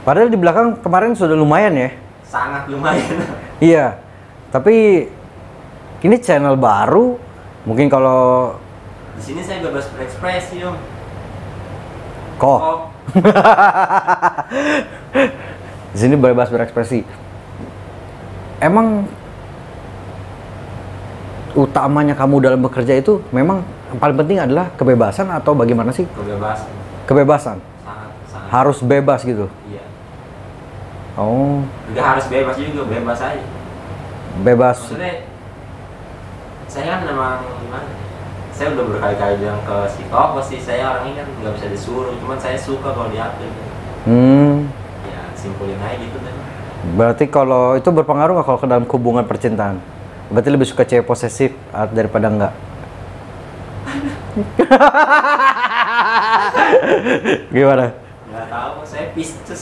Padahal di belakang kemarin sudah lumayan ya. Sangat lumayan. Iya. Tapi ini channel baru. Mungkin kalau di sini saya bebas berekspresi, Om. Kok. Di sini bebas berekspresi. Emang utamanya kamu dalam bekerja itu memang yang paling penting adalah kebebasan atau bagaimana sih? Kebebasan. Kebebasan. Sangat. Harus bebas gitu. Iya. Oh. Enggak harus bebas juga, bebas aja. Bebas. Maksudnya saya kan memang gimana? Saya udah berkali-kali bilang ke si Toko sih, saya orangnya kan nggak bisa disuruh, cuman saya suka kalau diatur. Ya simpulin aja gitu deh. Berarti kalau itu berpengaruh nggak kalau ke dalam hubungan percintaan? Berarti lebih suka cewek posesif daripada enggak? Gimana? Nggak tahu, saya Pisces.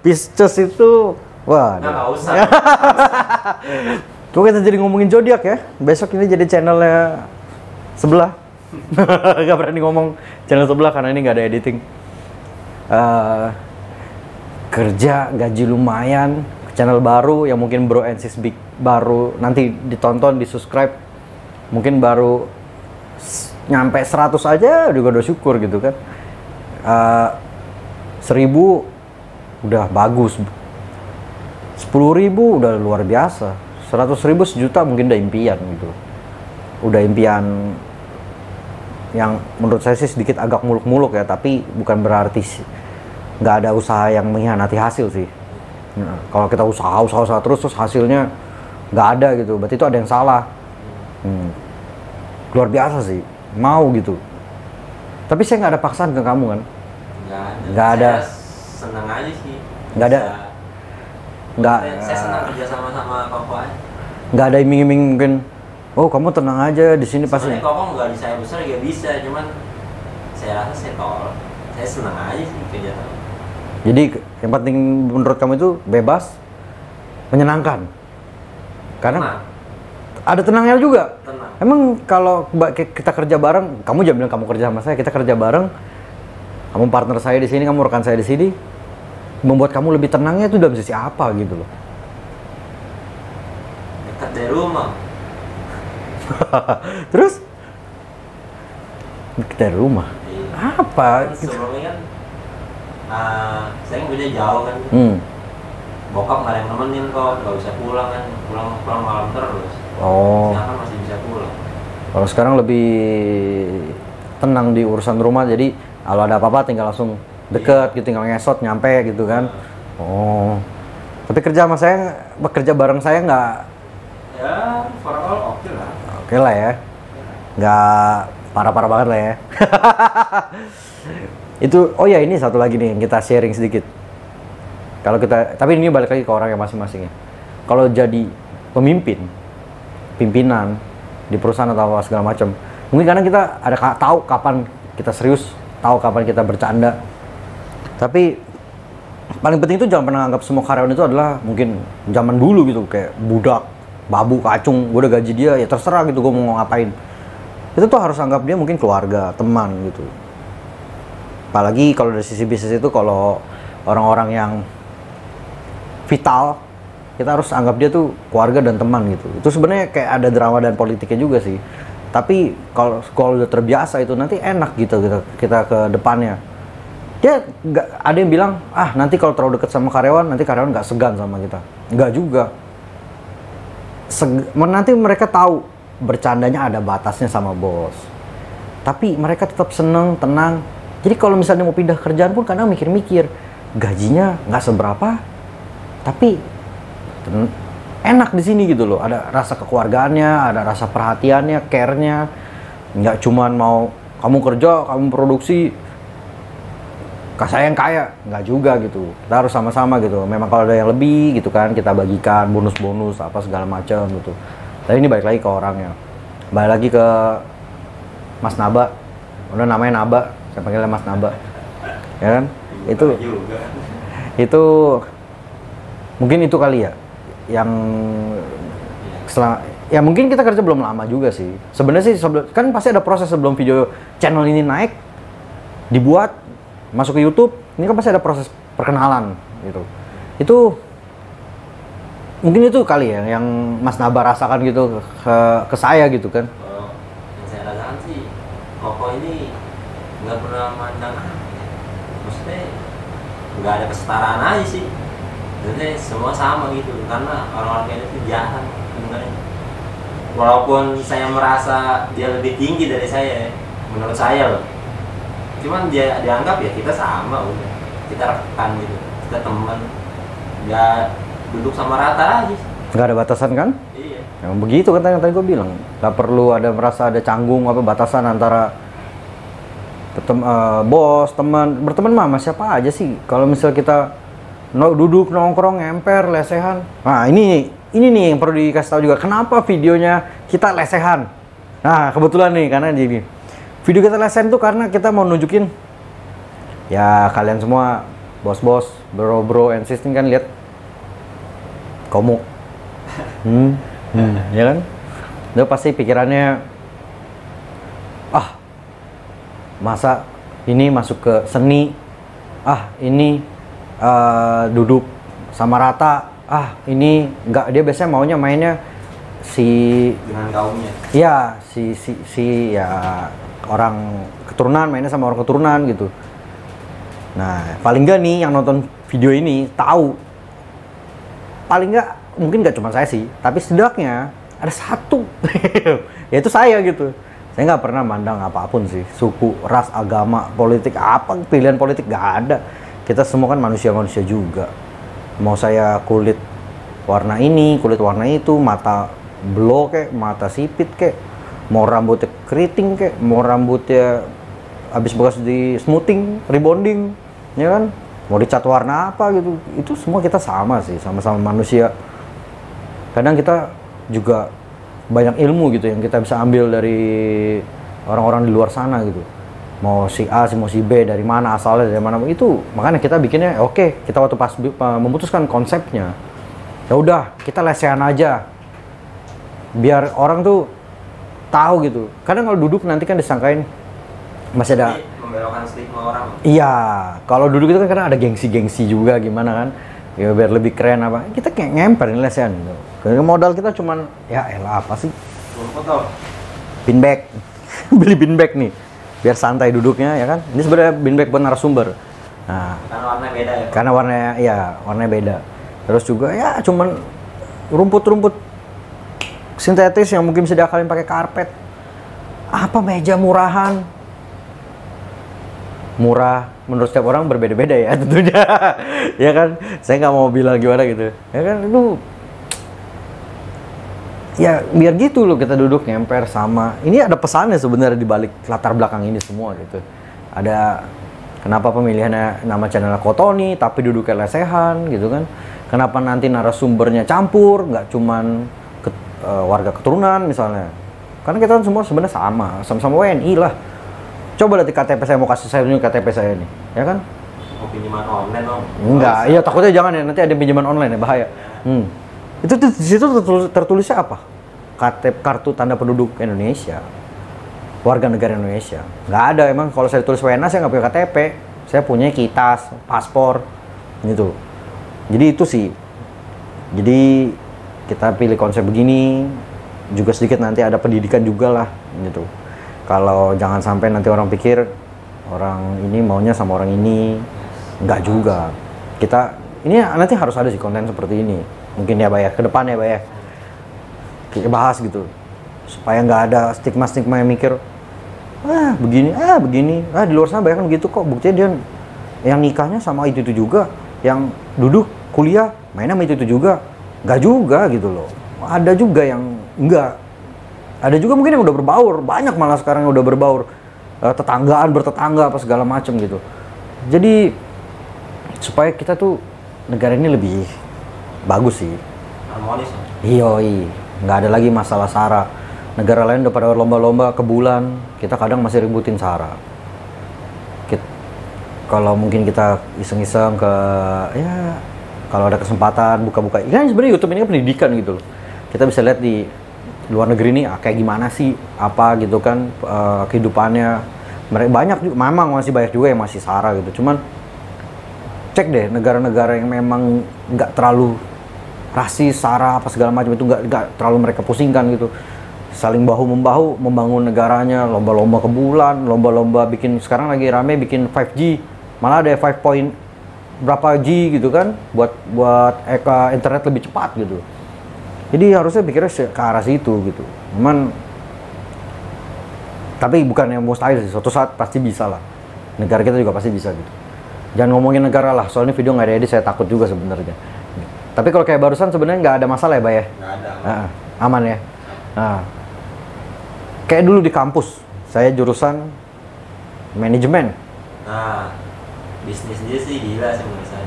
Pisces itu, wah. Nggak usah. Tuh kita jadi ngomongin zodiak ya. Besok ini jadi channelnya sebelah. Gak berani ngomong channel sebelah karena ini nggak ada editing. Kerja gaji lumayan, channel baru yang mungkin Bro and Sis Big baru nanti ditonton, di subscribe, mungkin baru nyampe 100 aja juga udah syukur gitu kan. 1000 udah bagus, 10.000 udah luar biasa, 100.000 sejuta mungkin udah impian gitu, udah impian yang menurut saya sih sedikit agak muluk-muluk ya, tapi bukan berarti nggak ada usaha yang mengkhianati hasil sih. Nah, kalau kita usaha terus hasilnya nggak ada gitu, berarti itu ada yang salah. Luar biasa sih, mau gitu. Tapi saya nggak ada paksaan ke kamu kan? Nggak ada. Saya senang aja sih. Nggak ada. Nggak. Saya senang kerja sama Koko aja. Nggak ada iming-iming mungkin. Oh kamu tenang aja di sini pasti. Sebenarnya Koko nggak di saya besar juga bisa, cuman saya rasa saya tolak. Saya senang aja sih kerja sama. Jadi yang penting menurut kamu itu bebas, menyenangkan. Karena ada tenangnya juga. Tenang. Emang kalau kita kerja bareng, kamu jangan bilang kamu kerja sama saya, kita kerja bareng. Kamu partner saya di sini, kamu rekan saya di sini, membuat kamu lebih tenangnya itu dalam sisi apa gitu loh? Dekat dari rumah. Terus? Dekat dari rumah? Iya. Apa? Sebelumnya kan, saya kan kerja jauh kan. Bokap nggak ada yang nemenin kok, nggak bisa pulang kan, pulang malam terus. Oh. Sekarang masih bisa pulang. Kalau sekarang lebih tenang di urusan rumah, jadi kalau ada apa-apa tinggal langsung deket gitu, tinggal ngesot nyampe gitu kan. Oh. Tapi kerja sama saya, bekerja bareng saya nggak? Ya, for all oke lah. Oke lah ya, nggak parah-parah banget lah ya. Itu, oh ya ini satu lagi nih yang kita sharing sedikit. Kalau kita, tapi ini balik lagi ke orang yang masing-masing ya. Kalau jadi pimpinan di perusahaan atau segala macam, mungkin karena kita ada tahu kapan kita serius, tahu kapan kita bercanda. Tapi paling penting itu jangan pernah anggap semua karyawan itu adalah mungkin zaman dulu gitu, kayak budak, babu, kacung, gue udah gaji dia, ya terserah gitu gue mau ngapain. Itu tuh harus anggap dia mungkin keluarga, teman gitu. Apalagi kalau dari sisi bisnis itu, kalau orang-orang yang vital, kita harus anggap dia tuh keluarga dan teman gitu. Itu sebenarnya kayak ada drama dan politiknya juga sih. Tapi kalau udah terbiasa itu nanti enak gitu kita ke depannya. Dia nggak ada yang bilang nanti kalau terlalu dekat sama karyawan nanti karyawan nggak segan sama kita. Nggak juga. Nanti mereka tahu bercandanya ada batasnya sama bos. Tapi mereka tetap seneng, tenang. Jadi kalau misalnya mau pindah kerjaan pun kadang mikir-mikir, gajinya nggak seberapa, tapi enak di sini gitu loh. Ada rasa kekeluargaannya, ada rasa perhatiannya, care-nya. Nggak cuman mau kamu kerja, kamu produksi, saya yang kaya, nggak juga gitu. Kita harus sama-sama gitu. Memang kalau ada yang lebih gitu kan, kita bagikan bonus-bonus apa segala macam gitu. Tapi ini balik lagi ke orangnya. Balik lagi ke Mas Naba. Udah namanya Naba, saya panggilnya Mas Naba. Ya kan? Itu mungkin itu kali ya yang ya mungkin kita kerja belum lama juga sih. Sebenarnya sih kan pasti ada proses sebelum video channel ini naik, dibuat, masuk ke YouTube, ini kan pasti ada proses perkenalan gitu. Itu mungkin itu kali ya yang Mas Naba rasakan gitu ke saya gitu kan. Kalau yang saya rasakan sih, Koko ini nggak pernah mandang, maksudnya nggak ada kesetaraan aja sih. Jadi semua sama gitu, karena orang-orang kayak itu jahat sebenarnya. Walaupun saya merasa dia lebih tinggi dari saya, menurut saya loh. Cuman dia dianggap ya kita sama udah, kita rekan gitu, kita teman, nggak duduk sama rata aja. Nggak ada batasan kan? Iya. Emang begitu kan yang tadi gue bilang. Nggak perlu ada merasa ada canggung apa batasan antara bos, teman. Berteman mah siapa aja sih. Kalau misal kita duduk nongkrong emper lesehan. Nah ini nih yang perlu dikasih tahu juga. Kenapa videonya kita lesehan? Nah kebetulan nih karena jadi video kita lesehan tuh karena kita mau nunjukin ya kalian semua bos-bos, bro and sis kan lihat komuk. Ya kan? Dia pasti pikirannya masa ini masuk ke seni, ini duduk sama rata, ini enggak, dia biasanya maunya mainnya dengan kaumnya. Iya, si ya orang keturunan, mainnya sama orang keturunan gitu. Nah, paling enggak nih yang nonton video ini tahu. Paling enggak, mungkin enggak cuma saya sih, tapi setidaknya ada satu. Yaitu saya gitu. Saya nggak pernah mandang apapun sih, suku, ras, agama, politik, apa pilihan politik nggak ada. Kita semua kan manusia-manusia juga. Mau saya kulit warna ini, kulit warna itu, mata blow kek, mata sipit kek, mau rambutnya keriting kek, mau rambutnya habis bekas di smoothing, rebonding, ya kan? Mau dicat warna apa gitu, itu semua kita sama sih, sama-sama manusia. Kadang kita juga banyak ilmu gitu yang kita bisa ambil dari orang-orang di luar sana gitu. Mau si A, mau si B, dari mana asalnya, dari mana itu. Makanya kita bikinnya oke, kita waktu pas memutuskan konsepnya, ya udah kita lesehan aja. Biar orang tuh tahu gitu. Kadang kalau duduk nanti kan disangkain masih ada membelokkan stigma orang. Iya, kalau duduk itu kan karena ada gengsi-gengsi juga gimana kan. Ya biar lebih keren apa. Kita kayak ngemper ini lesehan gitu. Karena modal kita cuman ya elah apa sih? Foto. Beanbag. Beli beanbag nih. Biar santai duduknya ya kan. Ini sebenarnya beanbag buat narasumber. Nah, karena warnanya beda ya. Karena warnanya beda. Terus juga ya cuman rumput-rumput sintetis yang mungkin bisa diakalin pakai karpet. Apa meja murahan? Murah menurut setiap orang berbeda-beda ya tentunya. Ya kan? Saya nggak mau bilang gimana gitu. Ya kan itu ya biar gitu loh kita duduk ngemper sama. Ini ada pesannya sebenarnya di balik latar belakang ini semua gitu. Ada kenapa pemilihannya nama channelnya Kotoni tapi duduknya lesehan gitu kan. Kenapa nanti narasumbernya campur, nggak cuman warga keturunan misalnya. Karena kita kan semua sebenarnya sama-sama WNI lah. Coba lihat di KTP saya, mau kasih saya tunjuk KTP saya nih, ya kan? Mau pinjaman online dong? Enggak, iya takutnya jangan ya, nanti ada pinjaman online ya, bahaya. Itu di situ tertulisnya apa? KTP, kartu tanda penduduk Indonesia, warga negara Indonesia. Nggak ada emang, kalau saya tulis WNA saya nggak punya KTP, saya punya kitas, paspor, gitu. Jadi itu sih. Jadi kita pilih konsep begini, juga sedikit nanti ada pendidikan juga lah, gitu. Kalau jangan sampai nanti orang pikir orang ini maunya sama orang ini, enggak juga. Kita ini nanti harus ada sih konten seperti ini. Mungkin ya Bay ya, ke depan ya Bay ya. Kita bahas gitu. Supaya nggak ada stigma-stigma yang mikir begini, di luar sana banyak kan begitu kok. Buktinya dia yang nikahnya sama itu juga, yang duduk kuliah mainnya sama itu juga. Nggak juga gitu loh. Ada juga yang enggak. Ada juga mungkin yang udah berbaur, banyak malah sekarang yang udah berbaur, bertetangga apa segala macam gitu. Jadi supaya kita tuh negara ini lebih bagus sih. Harmonis. Iyoi, nggak ada lagi masalah SARA. Negara lain udah pada lomba-lomba ke bulan, kita kadang masih ributin SARA. Kalau mungkin kita iseng-iseng ke, ya kalau ada kesempatan buka-buka, ya sebenarnya YouTube ini kan pendidikan gitu loh. Kita bisa lihat di luar negeri ini kayak gimana sih apa gitu kan kehidupannya. Mereka banyak juga, memang masih banyak juga yang masih SARA gitu. Cuman cek deh negara-negara yang memang nggak terlalu rasis, SARA apa segala macam itu nggak terlalu mereka pusingkan gitu. Saling bahu membahu membangun negaranya, lomba-lomba ke bulan, lomba-lomba bikin, sekarang lagi rame bikin 5G, malah ada 5 point berapa G gitu kan, buat internet lebih cepat gitu. Jadi harusnya pikirnya ke arah situ gitu. Cuman tapi bukan yang mustahil sih, suatu saat pasti bisa lah. Negara kita juga pasti bisa gitu. Jangan ngomongin negara lah, soalnya video nggak ada edit, saya takut juga sebenarnya. Tapi kalau kayak barusan sebenarnya nggak ada masalah ya, Bay ya? Nggak ada. Aman ya? Nah, kayak dulu di kampus, saya jurusan manajemen. Nah, bisnis dia sih gila sih menurut saya.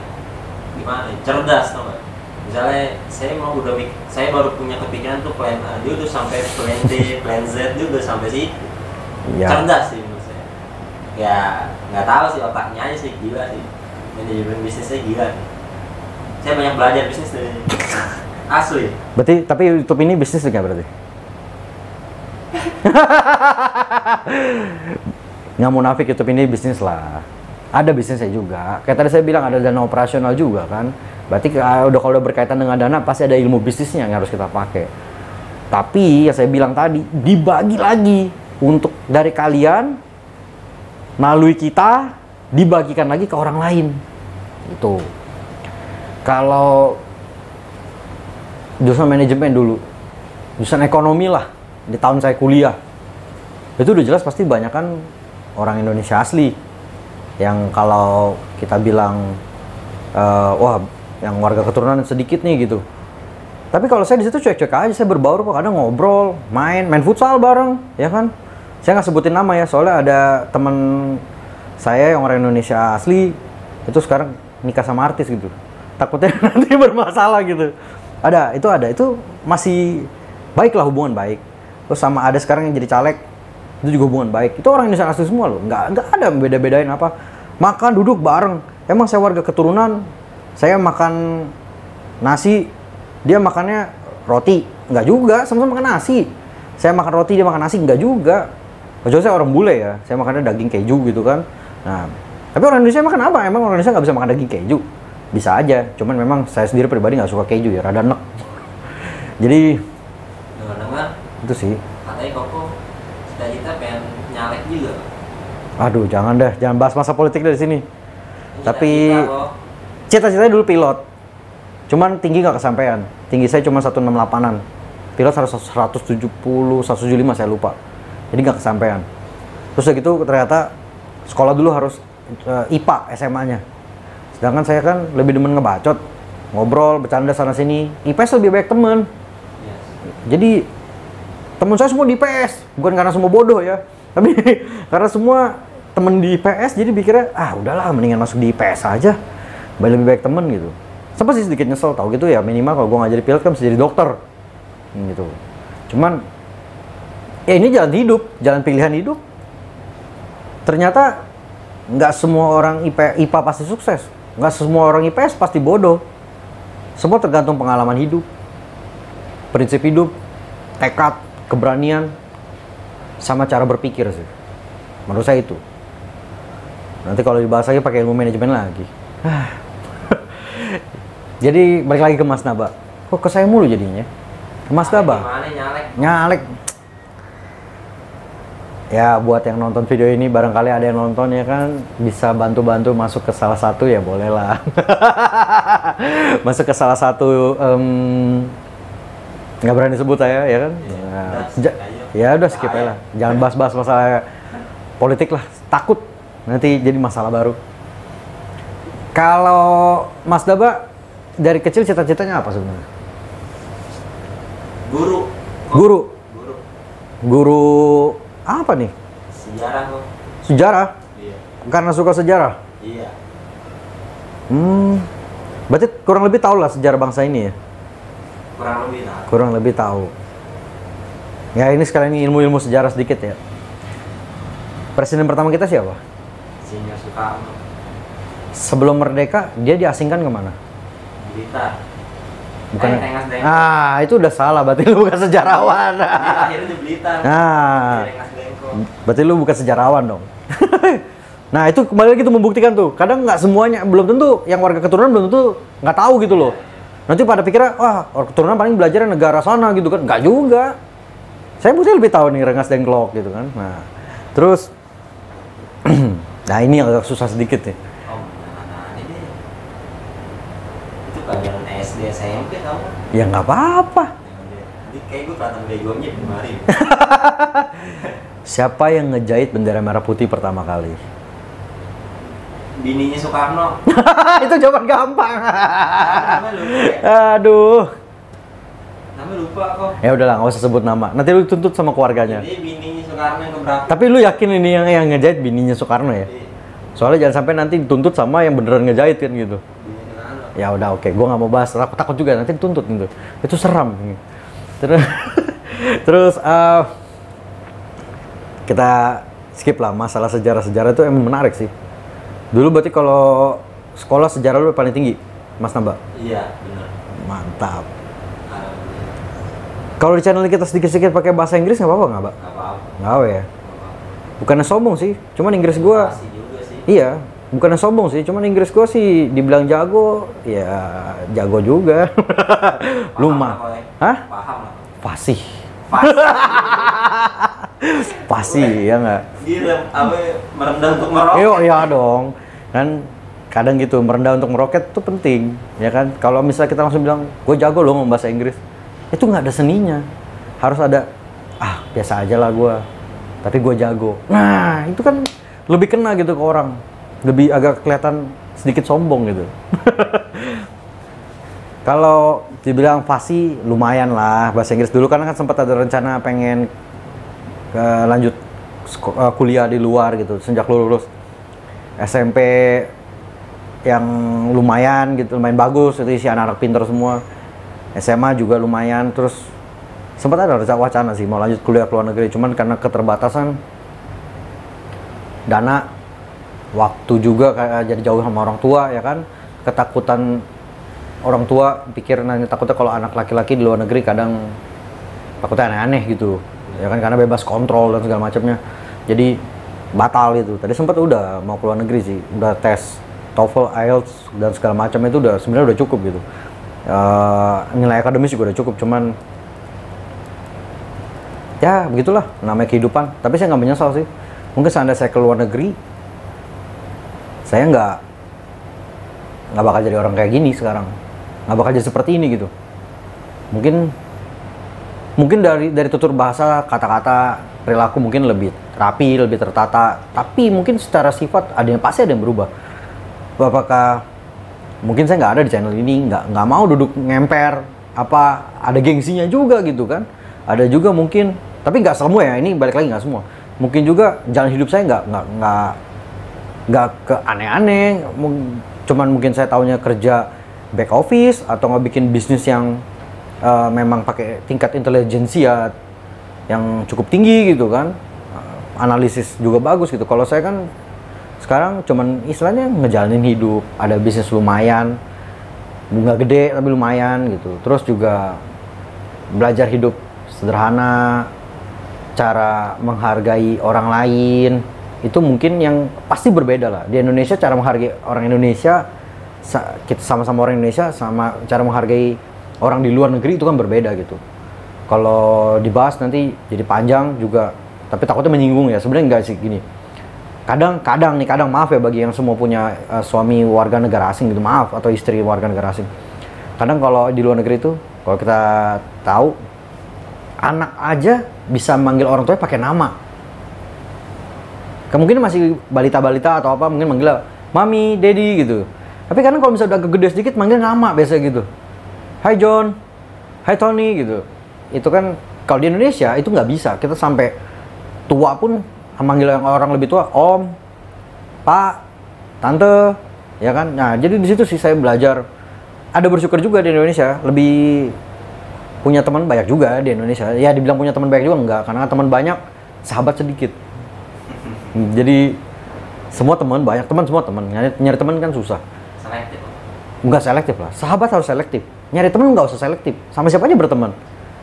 Gimana? Cerdas tau nggak? Misalnya saya baru punya kepikiran tuh plan A, dia udah sampai plan D, plan Z, dia udah sampai situ. Ya. Cerdas sih menurut saya. Ya nggak tahu sih, otaknya aja sih gila sih. Manajemen bisnisnya gila sih. Saya banyak belajar bisnis dari asli. Berarti tapi YouTube ini bisnis nggak berarti? Nggak munafik, YouTube ini bisnis lah. Ada bisnisnya juga. Kayak tadi saya bilang ada dana operasional juga kan. Berarti kalau udah berkaitan dengan dana pasti ada ilmu bisnisnya yang harus kita pakai. Tapi ya saya bilang tadi, dibagi lagi untuk dari kalian melalui kita, dibagikan lagi ke orang lain. Itu. Kalau jurusan manajemen dulu, jurusan ekonomi lah di tahun saya kuliah, itu udah jelas pasti banyak kan orang Indonesia asli yang kalau kita bilang wah yang warga keturunan sedikit nih gitu. Tapi kalau saya di situ cuek-cuek aja, saya berbaur kok, kadang ngobrol, main futsal bareng, ya kan. Saya nggak sebutin nama ya, soalnya ada teman saya yang orang Indonesia asli itu sekarang nikah sama artis gitu. Takutnya nanti bermasalah gitu. Itu masih baik lah, hubungan baik. Terus sama ada sekarang yang jadi caleg, itu juga hubungan baik. Itu orang Indonesia asli semua loh, nggak ada beda-bedain apa. Makan duduk bareng. Emang saya warga keturunan, saya makan nasi, dia makannya roti, nggak juga, sama-sama makan nasi. Saya makan roti, dia makan nasi, nggak juga. Kecuali saya orang bule ya, saya makannya daging keju gitu kan. Nah, tapi orang Indonesia makan apa? Emang orang Indonesia nggak bisa makan daging keju? Bisa aja, cuman memang saya sendiri pribadi nggak suka keju ya, rada enek. Jadi, dengar-dengar itu sih. katanya Koko cita-cita pengen nyalek juga. Aduh, jangan bahas masa politik dari sini. Tapi Cita-cita kok. cita-citanya dulu pilot. Cuman tinggi nggak kesampaian. Tinggi saya cuma 168-an. Pilot harus 170, 175 saya lupa. Jadi nggak kesampaian. Terus gitu ternyata sekolah dulu harus IPA SMA-nya. Sedangkan saya kan lebih demen ngebacot, ngobrol, bercanda sana sini. IPS lebih banyak temen. Yes. Jadi temen saya semua di IPS, bukan karena semua bodoh ya. Tapi karena semua temen di IPS, jadi pikirnya udahlah mendingan masuk di IPS aja. Lebih baik temen gitu. Sempat sih sedikit nyesel tau gitu ya, minimal kalau gue nggak jadi pilot kan bisa jadi dokter gitu. Cuman ya ini jalan hidup, jalan pilihan hidup. Ternyata nggak semua orang IPA pasti sukses, nggak semua orang IPS pasti bodoh. Semua tergantung pengalaman hidup, prinsip hidup, tekad, keberanian, sama cara berpikir sih. Menurut saya itu. Nanti kalau dibahas lagi pakai ilmu manajemen lagi. Jadi balik lagi ke Mas Naba. Kok ke saya mulu jadinya? Mas Naba. Gimana Nyalek. Ya buat yang nonton video ini barangkali ada yang nonton ya kan, bisa bantu-bantu masuk ke salah satu ya boleh lah. Masuk ke salah satu nggak berani sebut saya ya kan. Ya udah skip aja lah. Jangan bahas-bahas masalah politik lah. Takut nanti jadi masalah baru. Kalau Mas Daba dari kecil cita-citanya apa sebenarnya? Guru apa nih? Sejarah kok. Sejarah? Iya. Karena suka sejarah? Iya. Berarti kurang lebih tahu lah sejarah bangsa ini ya? Kurang lebih tahu. Ya ini sekalian ilmu-ilmu sejarah sedikit ya. Presiden pertama kita siapa? Insinyur Soekarno. Sebelum merdeka, dia diasingkan kemana? Blitar. Bukan. Rengas-Dengklok. Itu udah salah, berarti lu bukan sejarawan. Dia akhirnya di Blitar. Di Rengas-Dengklok. Berarti lu bukan sejarawan dong. Nah itu kembali lagi tuh membuktikan tuh, kadang nggak semuanya, belum tentu yang warga keturunan belum tentu nggak tahu gitu loh. Nanti pada pikirnya, wah orang keturunan paling belajarnya negara sana gitu kan, nggak juga. Saya mesti lebih tahu nih Rengas-Dengklok gitu kan. Nah terus, nah ini agak susah sedikit nih. Ini itu pelajaran SD SMP tau? Ya nggak apa-apa. Jadi kayak gue kelihatan begonya kemarin. Siapa yang ngejahit bendera merah putih pertama kali? Bininya Soekarno. Itu jawaban gampang. Namanya lupa. Aduh. Namanya lupa kok. Ya udahlah, nggak usah sebut nama. Nanti lu tuntut sama keluarganya. Jadi bininya Soekarno yang keberapa? Tapi lu yakin ini yang ngejahit bininya Soekarno ya? Soalnya jangan sampai nanti dituntut sama yang beneran ngejahit kan gitu. Bininya Soekarno. Ya udah oke, gua nggak mau bahas. Takut juga nanti dituntut gitu. Itu seram. Terus kita skip lah masalah sejarah-sejarah itu emang menarik sih. Dulu berarti kalau sekolah sejarah lu paling tinggi, Mas Naba? Iya, benar. Mantap. Kalau di channel kita sedikit-sedikit pakai bahasa Inggris nggak apa-apa nggak, Mbak? Nggak apa-apa. Nggak apa ya? Bukannya sombong sih, cuman Inggris gua. Pasti juga sih. Iya, bukannya sombong sih, cuman Inggris gua sih dibilang jago, ya jago juga. Lumah. Hah? Paham lah. Fasih. Pasti. Fasih, ya nggak? Gila, merendah untuk meroket. Iya dong. Kan kadang gitu, merendah untuk meroket itu penting, ya kan? Kalau misalnya kita langsung bilang, gue jago loh ngomong bahasa Inggris, itu nggak ada seninya. Harus ada, biasa aja lah gue, tapi gue jago. Nah, itu kan lebih kena gitu ke orang. Lebih agak kelihatan sedikit sombong gitu. Kalau dibilang pasti lumayan lah bahasa Inggris dulu, karena kan sempat ada rencana pengen lanjut kuliah di luar gitu sejak lulus SMP yang lumayan gitu, lumayan bagus, itu isi anak-anak pinter semua. SMA juga lumayan, terus sempat ada wacana sih mau lanjut kuliah ke luar negeri, cuman karena keterbatasan dana, waktu juga kayak jadi jauh sama orang tua ya kan, ketakutan orang tua pikir nanti takutnya kalau anak laki-laki di luar negeri kadang takutnya aneh-aneh gitu ya kan, karena bebas kontrol dan segala macamnya, jadi batal gitu. Tadi sempat udah mau keluar negeri sih, udah tes TOEFL, IELTS dan segala macam itu udah sebenarnya udah cukup gitu. Nilai akademis juga udah cukup, cuman ya begitulah namanya kehidupan. Tapi saya nggak menyesal sih. Mungkin seandainya saya keluar negeri, saya nggak bakal jadi orang kayak gini sekarang, nggak bakal jadi seperti ini gitu. Mungkin dari tutur bahasa, kata-kata, perilaku mungkin lebih rapi, lebih tertata, tapi mungkin secara sifat pasti ada yang berubah. Apakah mungkin saya nggak ada di channel ini, nggak mau duduk ngemper, apa ada gengsinya juga gitu kan? Ada juga mungkin, tapi nggak semua ya, ini balik lagi nggak semua. Mungkin juga jalan hidup saya nggak ke aneh-aneh, cuman mungkin saya taunya kerja back office atau nggak bikin bisnis yang memang pakai tingkat intelijensia yang cukup tinggi gitu kan, analisis juga bagus gitu. Kalau saya kan sekarang cuman istilahnya ngejalanin hidup, ada bisnis lumayan, nggak gede tapi lumayan gitu. Terus juga belajar hidup sederhana, cara menghargai orang lain, itu mungkin yang pasti berbeda lah. Di Indonesia cara menghargai orang Indonesia, kita sama-sama orang Indonesia, sama cara menghargai orang di luar negeri itu kan berbeda gitu. Kalau dibahas nanti jadi panjang juga, tapi takutnya menyinggung ya. Sebenarnya enggak sih, gini. Kadang maaf ya bagi yang semua punya suami warga negara asing gitu, maaf, atau istri warga negara asing. Kadang kalau di luar negeri itu, kalau kita tahu, anak aja bisa manggil orang tuanya pakai nama. Mungkin masih balita-balita atau apa, mungkin manggil mami, daddy gitu. Tapi kadang kalau misalnya udah gede sedikit, manggil nama biasa gitu. Hai John, hai Tony gitu. Itu kan kalau di Indonesia itu nggak bisa. Kita sampai tua pun manggil orang lebih tua om, pak, tante, ya kan. Nah jadi di situ sih saya belajar. Ada bersyukur juga di Indonesia, lebih punya teman banyak juga di Indonesia. Ya dibilang punya teman banyak juga enggak, karena teman banyak, sahabat sedikit. Jadi semua teman banyak, semua teman. Nyari teman kan susah. Selektif. Enggak selektif lah. Sahabat harus selektif. Nyari teman enggak usah selektif. Sama siapa aja berteman.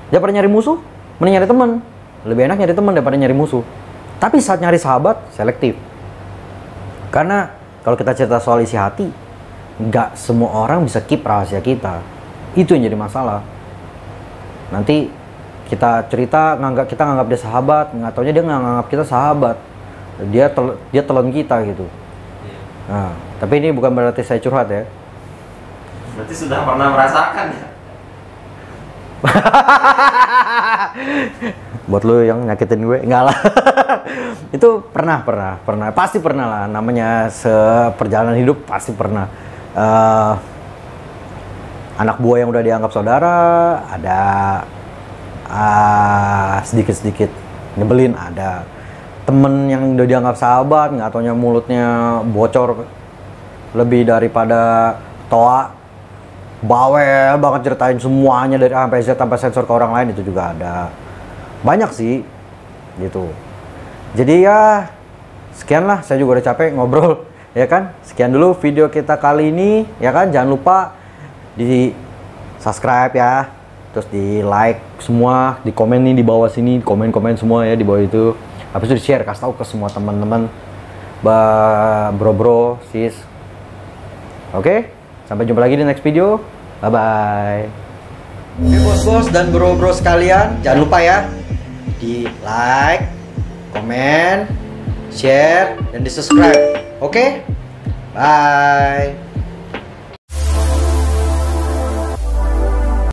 Daripada nyari musuh, mending nyari teman. Lebih enak nyari teman daripada nyari musuh. Tapi saat nyari sahabat, selektif. Karena kalau kita cerita soal isi hati, enggak semua orang bisa keep rahasia kita. Itu yang jadi masalah. Nanti kita cerita, kita nganggap dia sahabat, nggak taunya dia nggak nganggap kita sahabat. Dia telan kita gitu. Nah, tapi ini bukan berarti saya curhat ya. Berarti sudah pernah merasakan ya? Buat lu yang nyakitin gue, enggak lah. Itu pernah, pasti pernah lah. Namanya seperjalanan hidup pasti pernah. Anak buah yang udah dianggap saudara, ada sedikit-sedikit nyebelin, ada temen yang udah dianggap sahabat, nggak taunya mulutnya bocor lebih daripada toa, bawel banget ceritain semuanya dari A sampai Z tanpa sensor ke orang lain, itu juga ada. Banyak sih gitu. Jadi ya sekian lah, saya juga udah capek ngobrol ya kan. Sekian dulu video kita kali ini ya kan. Jangan lupa di subscribe ya, terus di like semua, di komen nih di bawah sini, komen semua ya di bawah itu. Habis itu di share, kasih tahu ke semua teman-teman, bro, sis. Oke, sampai jumpa lagi di next video. Bye bye. Oke bos-bos dan bro sekalian, jangan lupa ya di like, komen, share, dan di subscribe. Oke, bye.